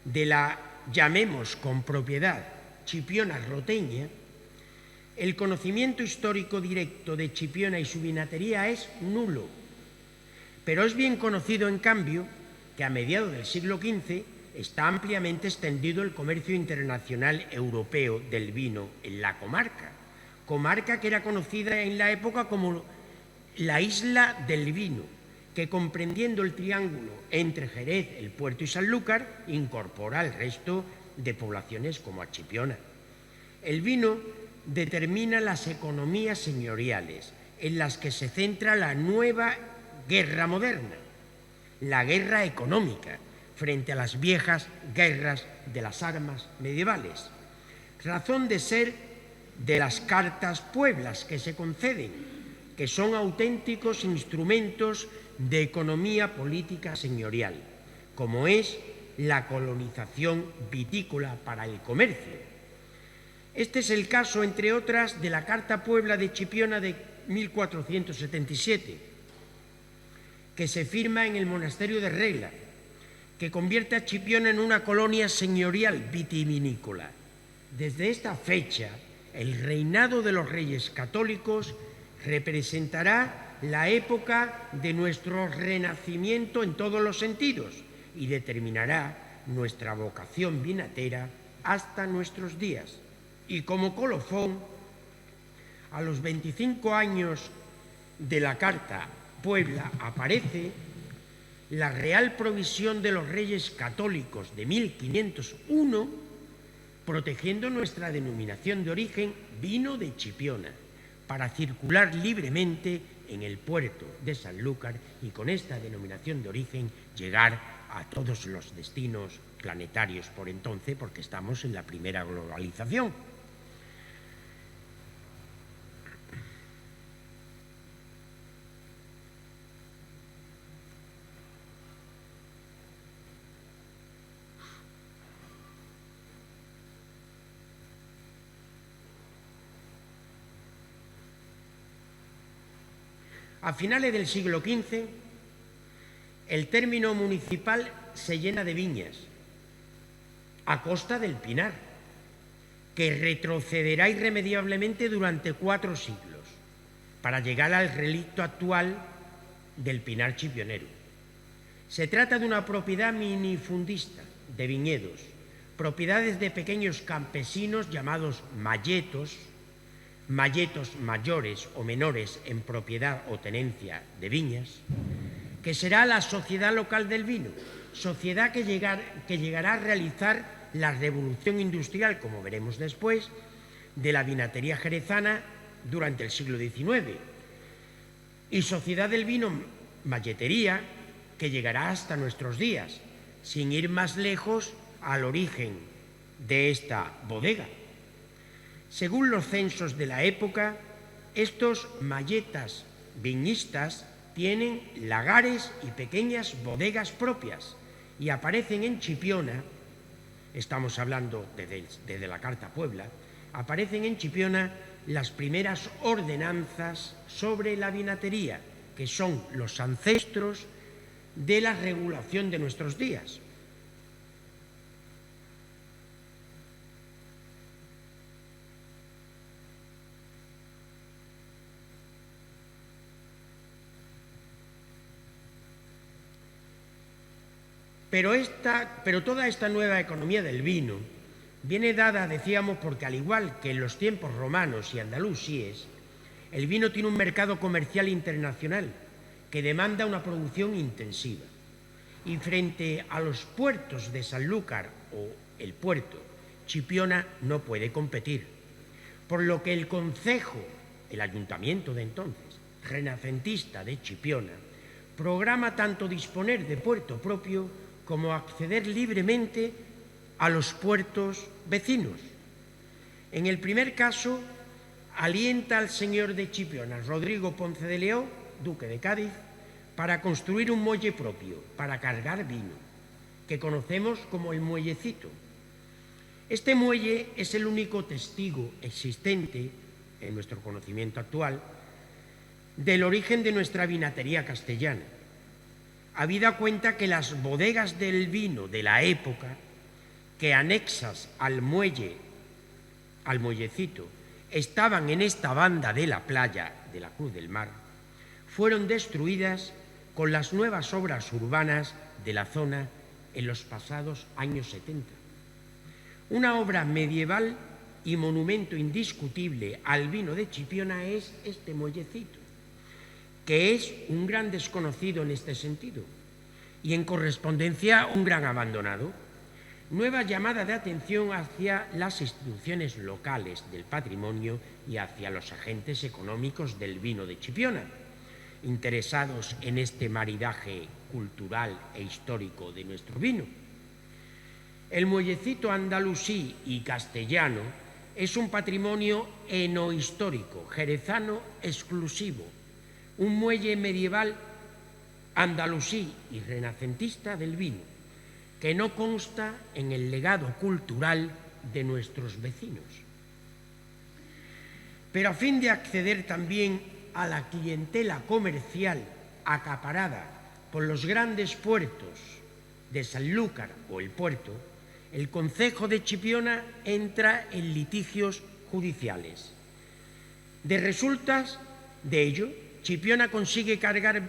Speaker 2: de la, llamemos con propiedad, Chipiona roteña, el conocimiento histórico directo de Chipiona y su vinatería es nulo, pero es bien conocido, en cambio, que a mediados del siglo XV está ampliamente extendido el comercio internacional europeo del vino en la comarca que era conocida en la época como la Isla del Vino, que comprendiendo el triángulo entre Jerez, El Puerto y Sanlúcar, incorpora al resto de poblaciones como a Chipiona. El vino determina las economías señoriales en las que se centra la nueva guerra moderna, la guerra económica, frente a las viejas guerras de las armas medievales. Razón de ser de las cartas pueblas que se conceden, que son auténticos instrumentos de economía política señorial, como es la colonización vitícola para el comercio. Este es el caso, entre otras, de la Carta Puebla de Chipiona de 1477, que se firma en el monasterio de Regla, que convierte a Chipiona en una colonia señorial vitivinícola. Desde esta fecha, el reinado de los reyes católicos representará la época de nuestro renacimiento en todos los sentidos y determinará nuestra vocación vinatera hasta nuestros días. Y como colofón, a los 25 años de la Carta Puebla aparece la Real Provisión de los Reyes Católicos de 1501, protegiendo nuestra denominación de origen vino de Chipiona, para circular libremente en el puerto de Sanlúcar y con esta denominación de origen llegar a todos los destinos planetarios por entonces, porque estamos en la primera globalización. A finales del siglo XV, el término municipal se llena de viñas, a costa del pinar, que retrocederá irremediablemente durante 4 siglos, para llegar al relicto actual del pinar chipionero. Se trata de una propiedad minifundista de viñedos, propiedades de pequeños campesinos llamados malletos mayores o menores en propiedad o tenencia de viñas, que será la sociedad local del vino, sociedad que llegará a realizar la revolución industrial, como veremos después, de la vinatería jerezana durante el siglo XIX, y sociedad del vino malletería, que llegará hasta nuestros días, sin ir más lejos al origen de esta bodega. Según los censos de la época, estos malletas viñistas tienen lagares y pequeñas bodegas propias y aparecen en Chipiona, estamos hablando desde la Carta Puebla, aparecen en Chipiona las primeras ordenanzas sobre la vinatería, que son los ancestros de la regulación de nuestros días. Pero toda esta nueva economía del vino viene dada, decíamos, porque al igual que en los tiempos romanos y andalusíes, el vino tiene un mercado comercial internacional que demanda una producción intensiva. Y frente a los puertos de Sanlúcar o el puerto, Chipiona no puede competir. Por lo que el concejo, el ayuntamiento de entonces, renacentista de Chipiona, programa tanto disponer de puerto propio como acceder libremente a los puertos vecinos. En el primer caso, alienta al señor de Chipiona, Rodrigo Ponce de León, duque de Cádiz, para construir un muelle propio, para cargar vino, que conocemos como el Muellecito. Este muelle es el único testigo existente, en nuestro conocimiento actual, del origen de nuestra vinatería castellana. Habida cuenta que las bodegas del vino de la época, que anexas al muelle, al Muellecito, estaban en esta banda de la playa de la Cruz del Mar, fueron destruidas con las nuevas obras urbanas de la zona en los pasados años 70. Una obra medieval y monumento indiscutible al vino de Chipiona es este Muellecito, que es un gran desconocido en este sentido y en correspondencia un gran abandonado. Nueva llamada de atención hacia las instituciones locales del patrimonio y hacia los agentes económicos del vino de Chipiona, interesados en este maridaje cultural e histórico de nuestro vino. El Muellecito andalusí y castellano es un patrimonio enohistórico, jerezano exclusivo, un muelle medieval andalusí y renacentista del vino, que no consta en el legado cultural de nuestros vecinos. Pero a fin de acceder también a la clientela comercial acaparada por los grandes puertos de Sanlúcar o el puerto, el concejo de Chipiona entra en litigios judiciales. De resultas de ello, Chipiona consigue cargar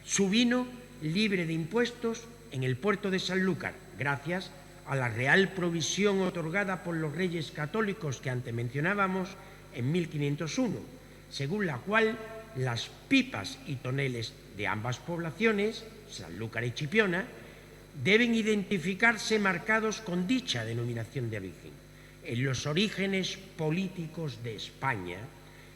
Speaker 2: su vino libre de impuestos en el puerto de Sanlúcar, gracias a la real provisión otorgada por los reyes católicos que antes mencionábamos en 1501, según la cual las pipas y toneles de ambas poblaciones, Sanlúcar y Chipiona, deben identificarse marcados con dicha denominación de origen, en los orígenes políticos de España,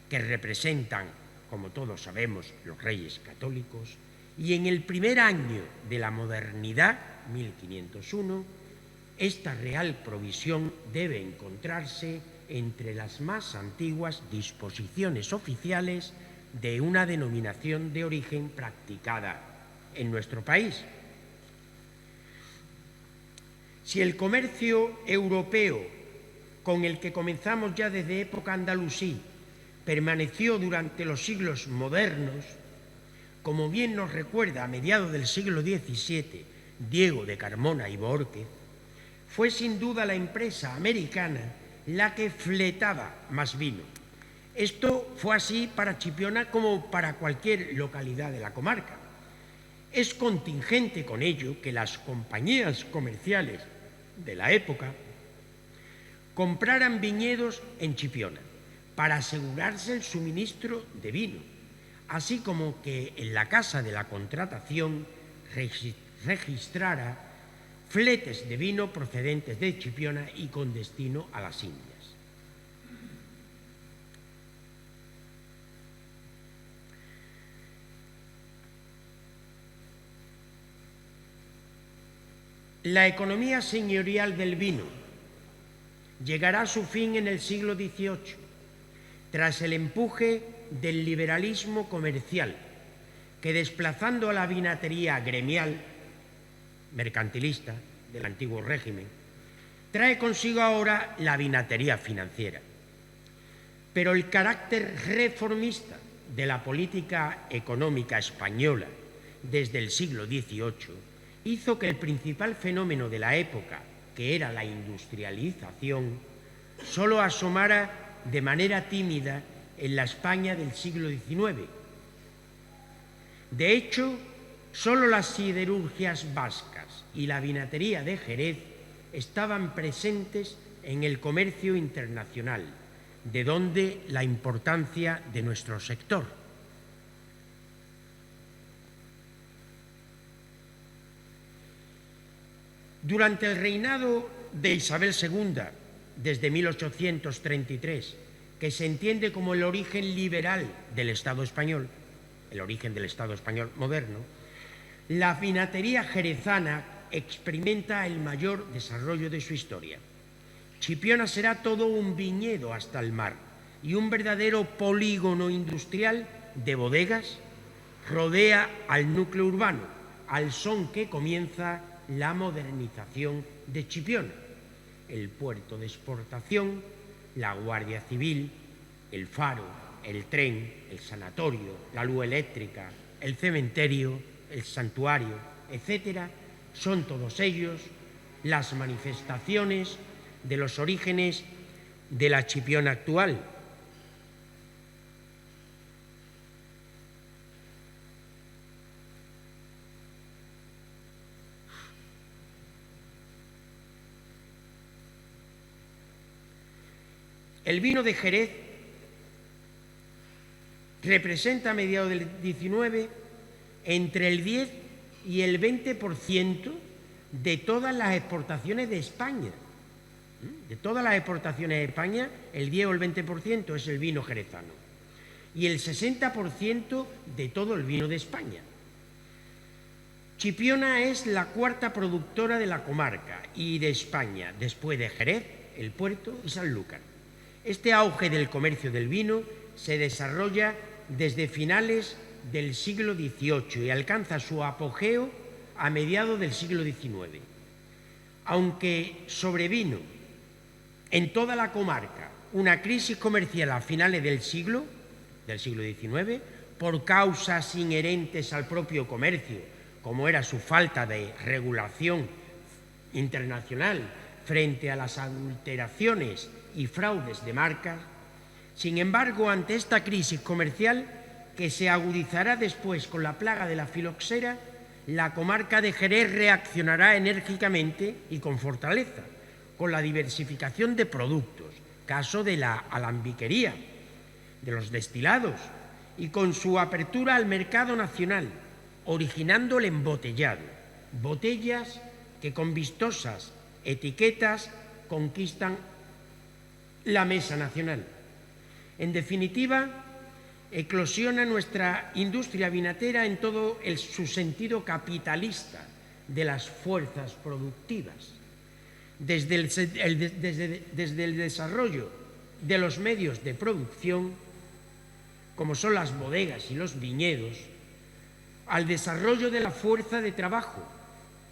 Speaker 2: que representan, como todos sabemos, los reyes católicos, y en el primer año de la modernidad, 1501, esta real provisión debe encontrarse entre las más antiguas disposiciones oficiales de una denominación de origen practicada en nuestro país. Si el comercio europeo, con el que comenzamos ya desde época andalusí, permaneció durante los siglos modernos, como bien nos recuerda a mediados del siglo XVII Diego de Carmona y Bórquez, fue sin duda la empresa americana la que fletaba más vino. Esto fue así para Chipiona como para cualquier localidad de la comarca. Es contingente con ello que las compañías comerciales de la época compraran viñedos en Chipiona para asegurarse el suministro de vino, así como que en la casa de la contratación registrara fletes de vino procedentes de Chipiona y con destino a las Indias. La economía señorial del vino llegará a su fin en el siglo XVIII, tras el empuje del liberalismo comercial, que desplazando a la vinatería gremial, mercantilista del antiguo régimen, trae consigo ahora la vinatería financiera. Pero el carácter reformista de la política económica española desde el siglo XVIII hizo que el principal fenómeno de la época, que era la industrialización, solo asomara de manera tímida en la España del siglo XIX. De hecho, solo las siderurgias vascas y la vinatería de Jerez estaban presentes en el comercio internacional, de donde la importancia de nuestro sector. Durante el reinado de Isabel II, desde 1833, que se entiende como el origen liberal del Estado español, el origen del Estado español moderno, la vinatería jerezana experimenta el mayor desarrollo de su historia. Chipiona será todo un viñedo hasta el mar y un verdadero polígono industrial de bodegas rodea al núcleo urbano, al son que comienza la modernización de Chipiona, el puerto de exportación, la Guardia Civil, el faro, el tren, el sanatorio, la luz eléctrica, el cementerio, el santuario, etcétera, son todos ellos las manifestaciones de los orígenes de la Chipiona actual. El vino de Jerez representa a mediados del XIX entre el 10 y el 20% de todas las exportaciones de España. De todas las exportaciones de España, el 10 o el 20% es el vino jerezano. Y el 60% de todo el vino de España. Chipiona es la cuarta productora de la comarca y de España, después de Jerez, El Puerto y Sanlúcar. Este auge del comercio del vino se desarrolla desde finales del siglo XVIII y alcanza su apogeo a mediados del siglo XIX. Aunque sobrevino en toda la comarca una crisis comercial a finales del siglo XIX, por causas inherentes al propio comercio, como era su falta de regulación internacional frente a las adulteraciones y fraudes de marcas. Sin embargo, ante esta crisis comercial, que se agudizará después con la plaga de la filoxera, la comarca de Jerez reaccionará enérgicamente y con fortaleza, con la diversificación de productos, caso de la alambiquería, de los destilados, y con su apertura al mercado nacional, originando el embotellado, botellas que con vistosas etiquetas conquistan la mesa nacional. En definitiva, eclosiona nuestra industria vinatera en todo su sentido capitalista de las fuerzas productivas, desde el desarrollo de los medios de producción, como son las bodegas y los viñedos, al desarrollo de la fuerza de trabajo,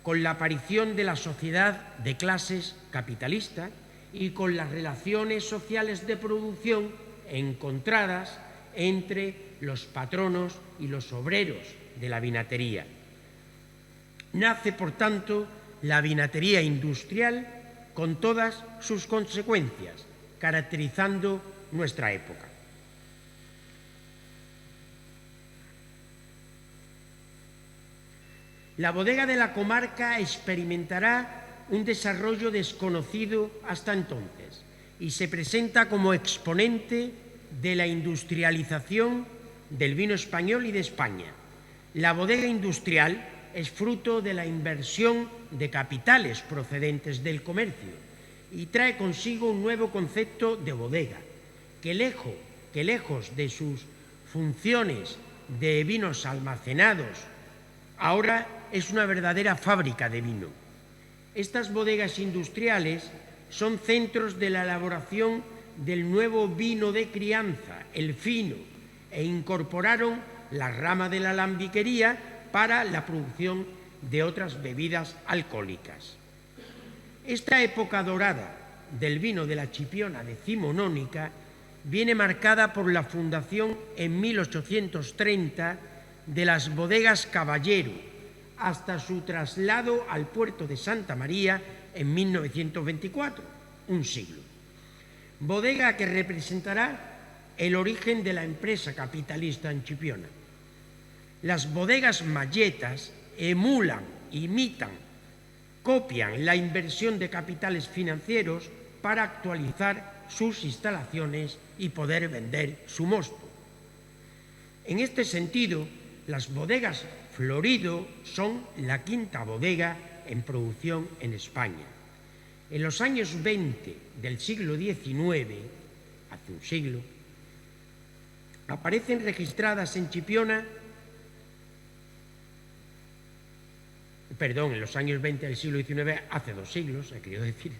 Speaker 2: con la aparición de la sociedad de clases capitalista y con las relaciones sociales de producción encontradas entre los patronos y los obreros de la vinatería. Nace, por tanto, la vinatería industrial con todas sus consecuencias, caracterizando nuestra época. La bodega de la comarca experimentará un desarrollo desconocido hasta entonces y se presenta como exponente de la industrialización del vino español y de España. La bodega industrial es fruto de la inversión de capitales procedentes del comercio y trae consigo un nuevo concepto de bodega, que lejos de sus funciones de vinos almacenados, ahora es una verdadera fábrica de vino. Estas bodegas industriales son centros de la elaboración del nuevo vino de crianza, el fino, e incorporaron la rama de la alambiquería para la producción de otras bebidas alcohólicas. Esta época dorada del vino de la Chipiona decimonónica viene marcada por la fundación en 1830 de las bodegas Caballero, hasta su traslado al puerto de Santa María en 1924, un siglo. Bodega que representará el origen de la empresa capitalista en Chipiona. Las bodegas malletas emulan, imitan, copian la inversión de capitales financieros para actualizar sus instalaciones y poder vender su mosto. En este sentido, las bodegas Florido son la quinta bodega en producción en España. En los años 20 del siglo XIX, hace un siglo, aparecen registradas en Chipiona, en los años 20 del siglo XIX, hace 2 siglos, he querido decir,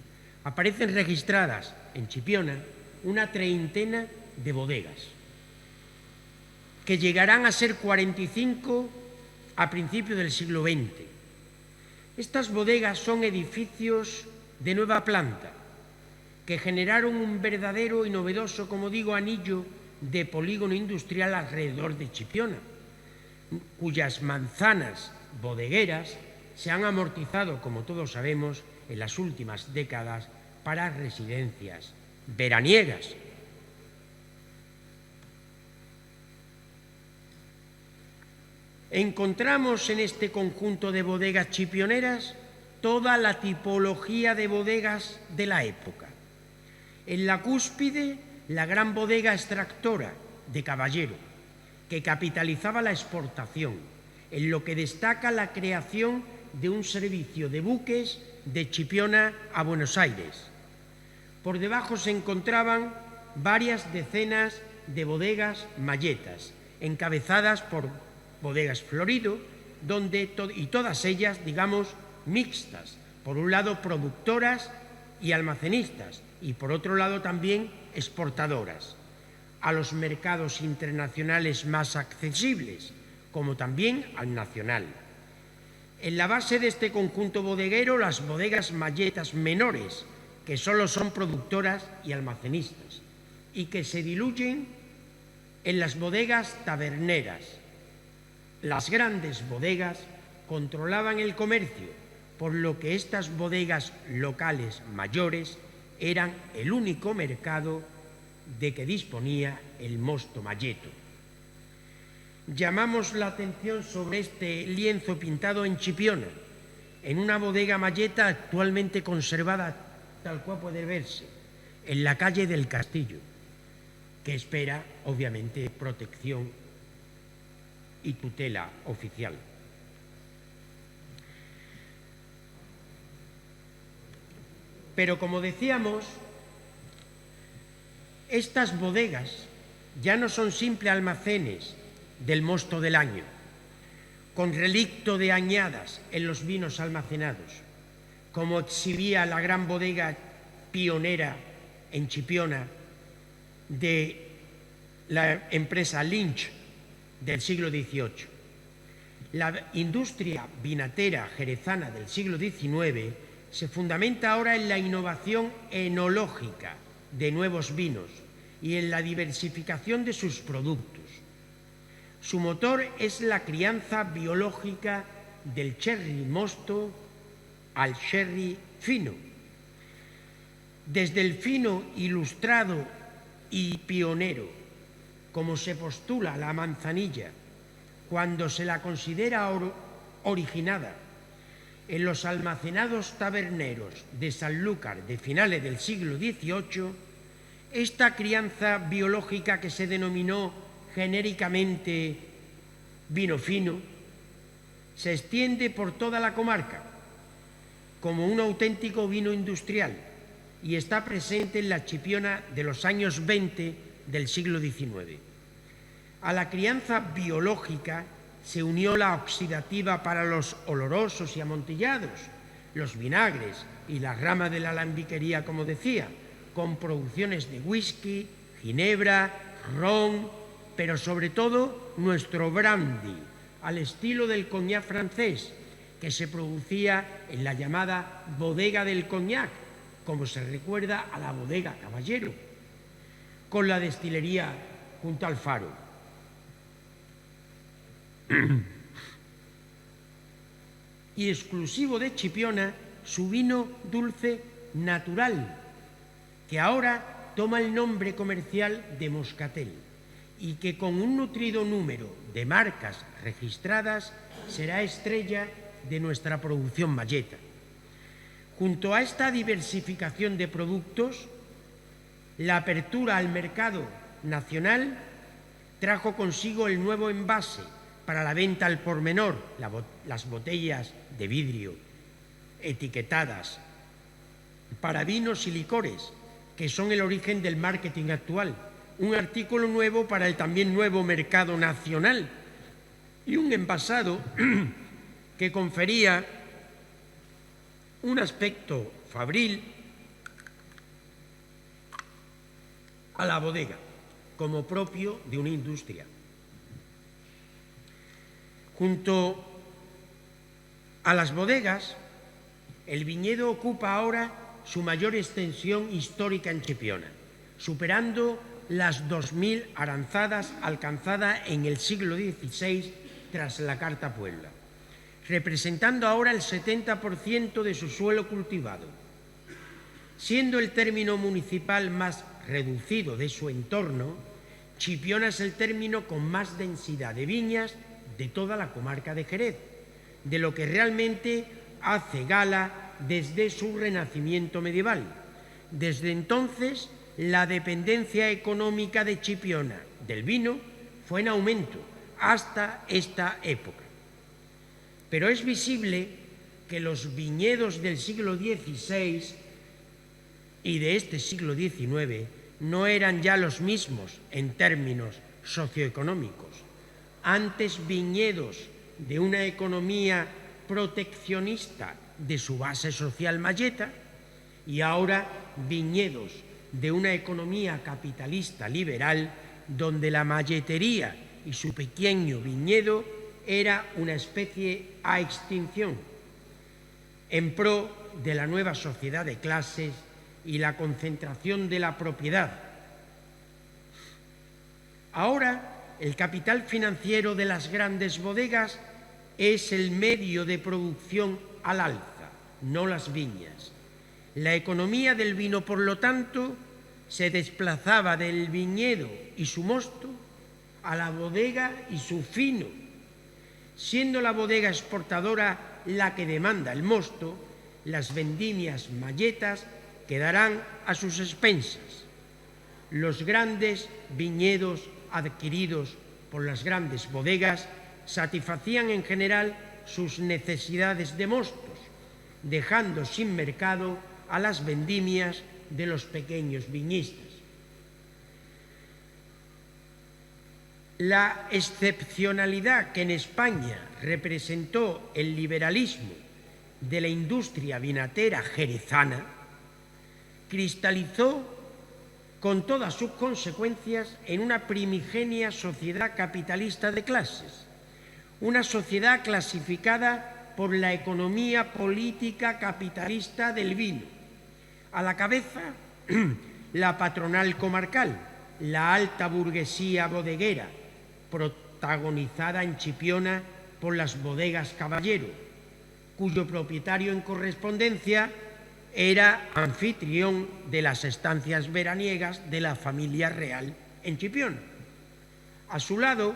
Speaker 2: aparecen registradas en Chipiona una treintena de bodegas, que llegarán a ser 45 a principios del siglo XX. Estas bodegas son edificios de nueva planta que generaron un verdadero y novedoso, como digo, anillo de polígono industrial alrededor de Chipiona, cuyas manzanas bodegueras se han amortizado, como todos sabemos, en las últimas décadas para residencias veraniegas. Encontramos en este conjunto de bodegas chipioneras toda la tipología de bodegas de la época. En la cúspide, la gran bodega extractora de Caballero, que capitalizaba la exportación, en lo que destaca la creación de un servicio de buques de Chipiona a Buenos Aires. Por debajo se encontraban varias decenas de bodegas malletas, encabezadas por bodegas Florido, y todas ellas, digamos, mixtas. Por un lado, productoras y almacenistas, y por otro lado también exportadoras, a los mercados internacionales más accesibles, como también al nacional. En la base de este conjunto bodeguero, las bodegas malletas menores, que solo son productoras y almacenistas, y que se diluyen en las bodegas taberneras. Las grandes bodegas controlaban el comercio, por lo que estas bodegas locales mayores eran el único mercado de que disponía el mosto malleto. Llamamos la atención sobre este lienzo pintado en Chipiona, en una bodega malleta actualmente conservada tal cual puede verse, en la calle del Castillo, que espera, obviamente, protección y tutela oficial. Pero, como decíamos, estas bodegas ya no son simples almacenes del mosto del año, con relicto de añadas en los vinos almacenados, como exhibía la gran bodega pionera en Chipiona de la empresa Lynch del siglo XVIII. La industria vinatera jerezana del siglo XIX se fundamenta ahora en la innovación enológica de nuevos vinos y en la diversificación de sus productos. Su motor es la crianza biológica del sherry mosto al sherry fino. Desde el fino, ilustrado y pionero, como se postula la manzanilla, cuando se la considera originada en los almacenados taberneros de Sanlúcar de finales del siglo XVIII, esta crianza biológica, que se denominó genéricamente vino fino, se extiende por toda la comarca como un auténtico vino industrial y está presente en la Chipiona de los años 20 del siglo XIX. A la crianza biológica se unió la oxidativa para los olorosos y amontillados, los vinagres y la rama de la alambiquería, como decía, con producciones de whisky, ginebra, ron, pero sobre todo nuestro brandy, al estilo del coñac francés, que se producía en la llamada bodega del coñac, como se recuerda a la bodega Caballero, con la destilería junto al faro. Y exclusivo de Chipiona, su vino dulce natural, que ahora toma el nombre comercial de Moscatel y que, con un nutrido número de marcas registradas, será estrella de nuestra producción malleta. Junto a esta diversificación de productos, la apertura al mercado nacional trajo consigo el nuevo envase para la venta al por menor, las botellas de vidrio etiquetadas para vinos y licores, que son el origen del marketing actual, un artículo nuevo para el también nuevo mercado nacional y un envasado que confería un aspecto fabril a la bodega, como propio de una industria. Junto a las bodegas, el viñedo ocupa ahora su mayor extensión histórica en Chipiona, superando las 2.000 aranzadas alcanzadas en el siglo XVI tras la Carta Puebla, representando ahora el 70% de su suelo cultivado. Siendo el término municipal más reducido de su entorno, Chipiona es el término con más densidad de viñas de toda la comarca de Jerez, de lo que realmente hace gala desde su renacimiento medieval. Desde entonces, la dependencia económica de Chipiona del vino fue en aumento hasta esta época. Pero es visible que los viñedos del siglo XVI y de este siglo XIX no eran ya los mismos en términos socioeconómicos. Antes viñedos de una economía proteccionista de su base social mayeta y ahora viñedos de una economía capitalista liberal donde la malletería y su pequeño viñedo era una especie a extinción en pro de la nueva sociedad de clases y la concentración de la propiedad. Ahora, el capital financiero de las grandes bodegas es el medio de producción al alza, no las viñas. La economía del vino, por lo tanto, se desplazaba del viñedo y su mosto a la bodega y su fino. Siendo la bodega exportadora la que demanda el mosto, las vendimias malletas quedarán a sus expensas. Los grandes viñedos adquiridos por las grandes bodegas satisfacían en general sus necesidades de mostos, dejando sin mercado a las vendimias de los pequeños viñistas. La excepcionalidad que en España representó el liberalismo de la industria vinatera jerezana cristalizó con todas sus consecuencias en una primigenia sociedad capitalista de clases, una sociedad clasificada por la economía política capitalista del vino. A la cabeza, la patronal comarcal, la alta burguesía bodeguera, protagonizada en Chipiona por las bodegas Caballero, cuyo propietario en correspondencia era anfitrión de las estancias veraniegas de la familia real en Chipiona. A su lado,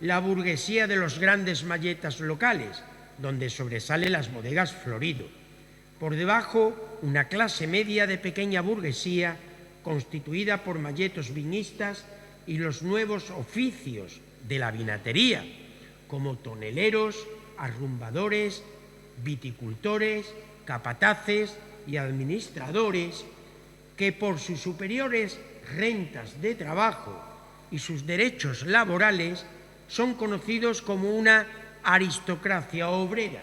Speaker 2: la burguesía de los grandes malletas locales, donde sobresalen las bodegas Florido. Por debajo, una clase media de pequeña burguesía constituida por malletos viñistas y los nuevos oficios de la vinatería, como toneleros, arrumbadores, viticultores, capataces y administradores, que por sus superiores rentas de trabajo y sus derechos laborales son conocidos como una aristocracia obrera.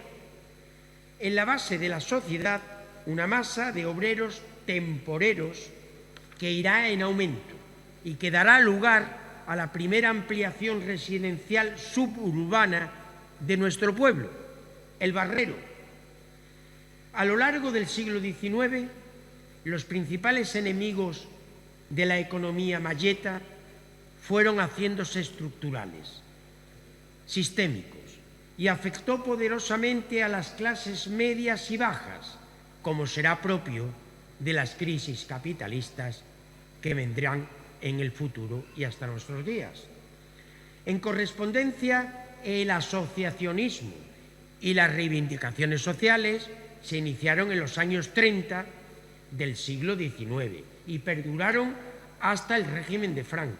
Speaker 2: En la base de la sociedad, una masa de obreros temporeros que irá en aumento y que dará lugar a la primera ampliación residencial suburbana de nuestro pueblo, el Barrero. A lo largo del siglo XIX, los principales enemigos de la economía malleta fueron haciéndose estructurales, sistémicos, y afectó poderosamente a las clases medias y bajas, como será propio de las crisis capitalistas que vendrán en el futuro y hasta nuestros días. En correspondencia, el asociacionismo y las reivindicaciones sociales se iniciaron en los años 30 del siglo XIX y perduraron hasta el régimen de Franco,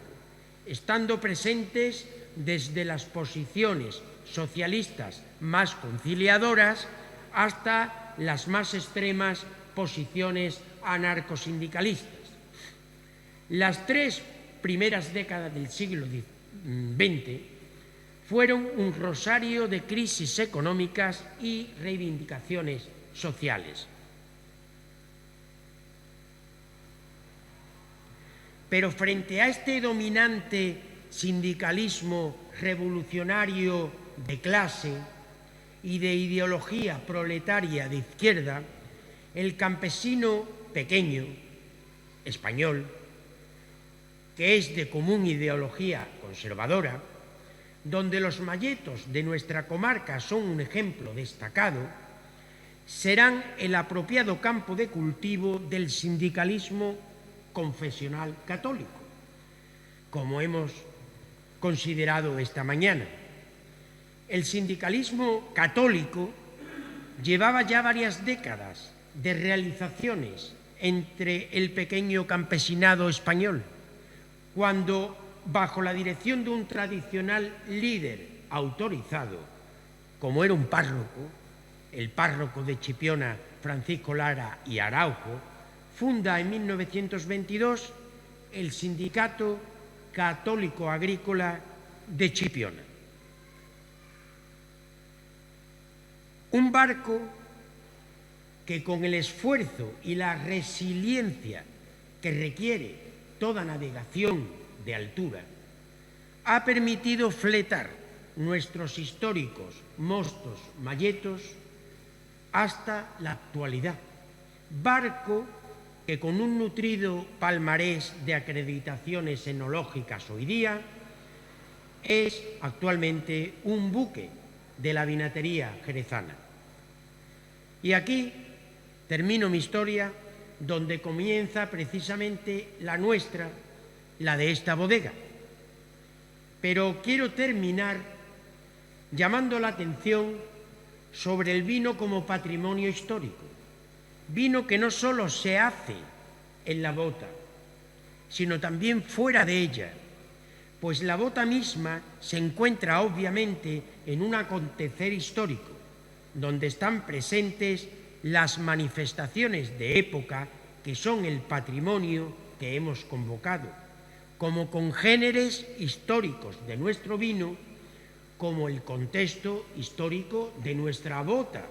Speaker 2: estando presentes desde las posiciones socialistas más conciliadoras hasta las más extremas posiciones anarcosindicalistas. Las 3 primeras décadas del siglo XX fueron un rosario de crisis económicas y reivindicaciones sociales. Pero frente a este dominante sindicalismo revolucionario de clase y de ideología proletaria de izquierda, el campesino pequeño, español, que es de común ideología conservadora, donde los malletos de nuestra comarca son un ejemplo destacado, serán el apropiado campo de cultivo del sindicalismo confesional católico, como hemos considerado esta mañana. El sindicalismo católico llevaba ya varias décadas de realizaciones entre el pequeño campesinado español, cuando, bajo la dirección de un tradicional líder autorizado, como era un párroco, el párroco de Chipiona, Francisco Lara y Araujo, funda en 1922 el Sindicato Católico Agrícola de Chipiona. Un barco que, con el esfuerzo y la resiliencia que requiere toda navegación de altura, ha permitido fletar nuestros históricos mostos malletos hasta la actualidad. Barco que, con un nutrido palmarés de acreditaciones enológicas hoy día, es actualmente un buque de la vinatería jerezana. Y aquí termino mi historia, donde comienza precisamente la nuestra, la de esta bodega. Pero quiero terminar llamando la atención sobre el vino como patrimonio histórico. Vino que no solo se hace en la bota, sino también fuera de ella, pues la bota misma se encuentra obviamente en un acontecer histórico, donde están presentes las manifestaciones de época que son el patrimonio que hemos convocado, como congéneres históricos de nuestro vino, como el contexto histórico de nuestra bota.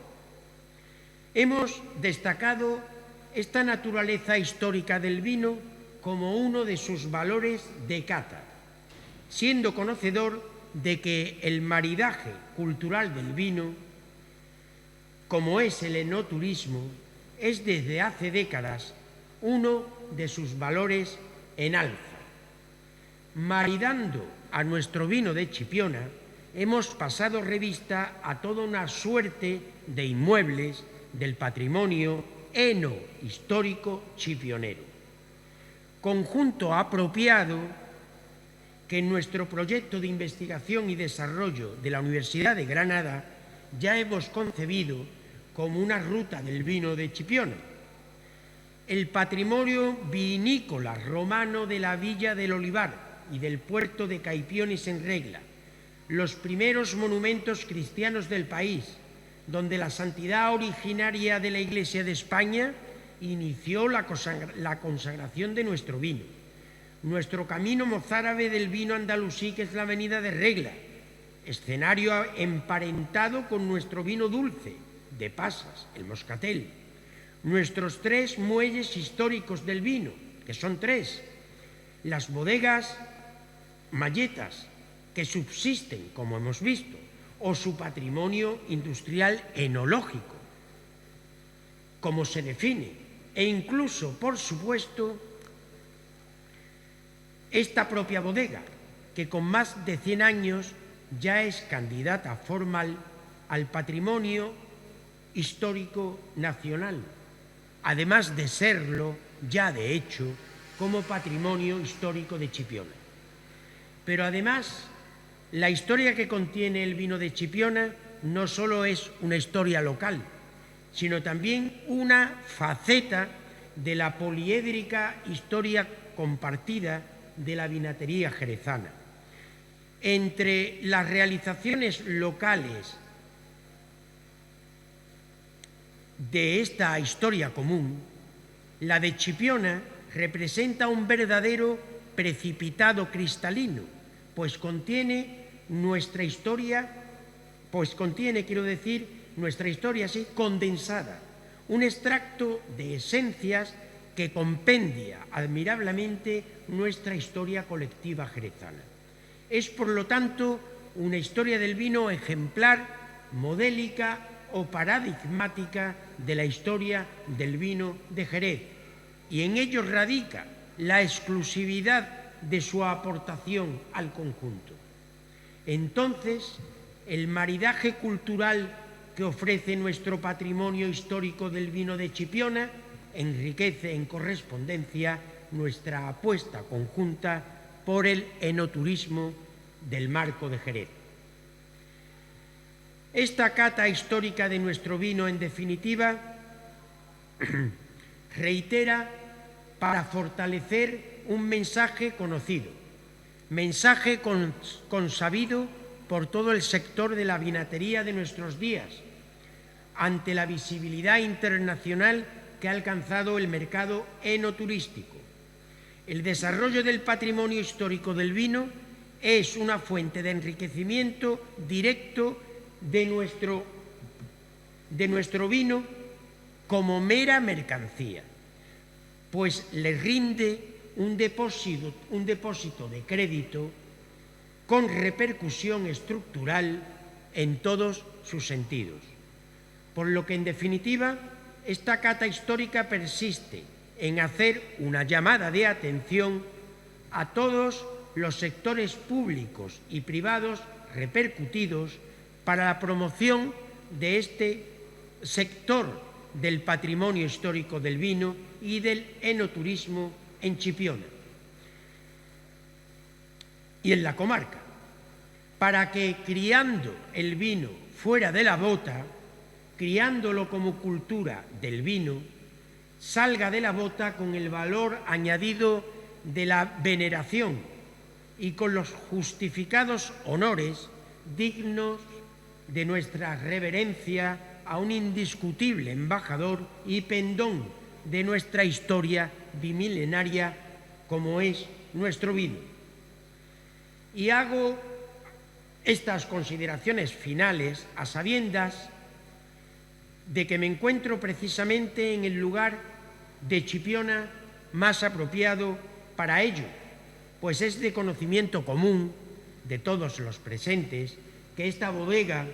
Speaker 2: Hemos destacado esta naturaleza histórica del vino como uno de sus valores de cata, siendo conocedor de que el maridaje cultural del vino, como es el enoturismo, es desde hace décadas uno de sus valores en alza. Maridando a nuestro vino de Chipiona, hemos pasado revista a toda una suerte de inmuebles del patrimonio eno-histórico chipionero, conjunto apropiado que en nuestro proyecto de investigación y desarrollo de la Universidad de Granada ya hemos concebido como una ruta del vino de Chipiona. El patrimonio vinícola romano de la Villa del Olivar y del puerto de Caipionis en Regla, los primeros monumentos cristianos del país, donde la santidad originaria de la Iglesia de España inició la consagración de nuestro vino, nuestro camino mozárabe del vino andalusí, que es la avenida de Regla, escenario emparentado con nuestro vino dulce de pasas, el moscatel, nuestros 3 muelles históricos del vino, que son 3, las bodegas malletas que subsisten, como hemos visto, o su patrimonio industrial enológico, como se define, e incluso, por supuesto, esta propia bodega, que con más de 100 años ya es candidata formal al patrimonio histórico nacional, además de serlo ya de hecho como patrimonio histórico de Chipiona. Pero además, la historia que contiene el vino de Chipiona no solo es una historia local, sino también una faceta de la poliédrica historia compartida de la vinatería jerezana. Entre las realizaciones locales de esta historia común, la de Chipiona representa un verdadero precipitado cristalino, pues contiene nuestra historia, nuestra historia así condensada, un extracto de esencias que compendia admirablemente nuestra historia colectiva jerezana. Es, por lo tanto, una historia del vino ejemplar, modélica o paradigmática de la historia del vino de Jerez, y en ello radica la exclusividad de su aportación al conjunto. Entonces, el maridaje cultural que ofrece nuestro patrimonio histórico del vino de Chipiona enriquece en correspondencia nuestra apuesta conjunta por el enoturismo del marco de Jerez. Esta cata histórica de nuestro vino, en definitiva, reitera para fortalecer un mensaje conocido, mensaje consabido por todo el sector de la vinatería de nuestros días, ante la visibilidad internacional que ha alcanzado el mercado enoturístico. El desarrollo del patrimonio histórico del vino es una fuente de enriquecimiento directo de nuestro vino como mera mercancía, pues le rinde un depósito de crédito con repercusión estructural en todos sus sentidos. Por lo que, en definitiva, esta cata histórica persiste en hacer una llamada de atención a todos los sectores públicos y privados repercutidos para la promoción de este sector del patrimonio histórico del vino y del enoturismo en Chipiona y en la comarca, para que, criando el vino fuera de la bota, criándolo como cultura del vino, salga de la bota con el valor añadido de la veneración y con los justificados honores dignos de nuestra reverencia a un indiscutible embajador y pendón de nuestra historia bimilenaria como es nuestro vino. Y hago estas consideraciones finales a sabiendas de que me encuentro precisamente en el lugar de Chipiona más apropiado para ello, pues es de conocimiento común de todos los presentes que esta bodega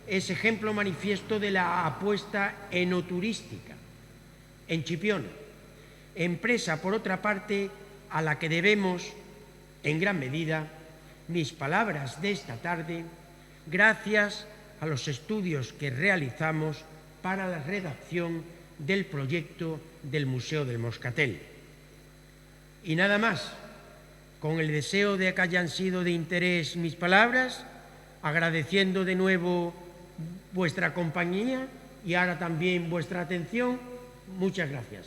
Speaker 2: es ejemplo manifiesto de la apuesta enoturística en Chipiona, empresa, por otra parte, a la que debemos, en gran medida, mis palabras de esta tarde, gracias a los estudios que realizamos para la redacción del proyecto del Museo del Moscatel. Y nada más, con el deseo de que hayan sido de interés mis palabras, agradeciendo de nuevo vuestra compañía y ahora también vuestra atención. Muchas gracias.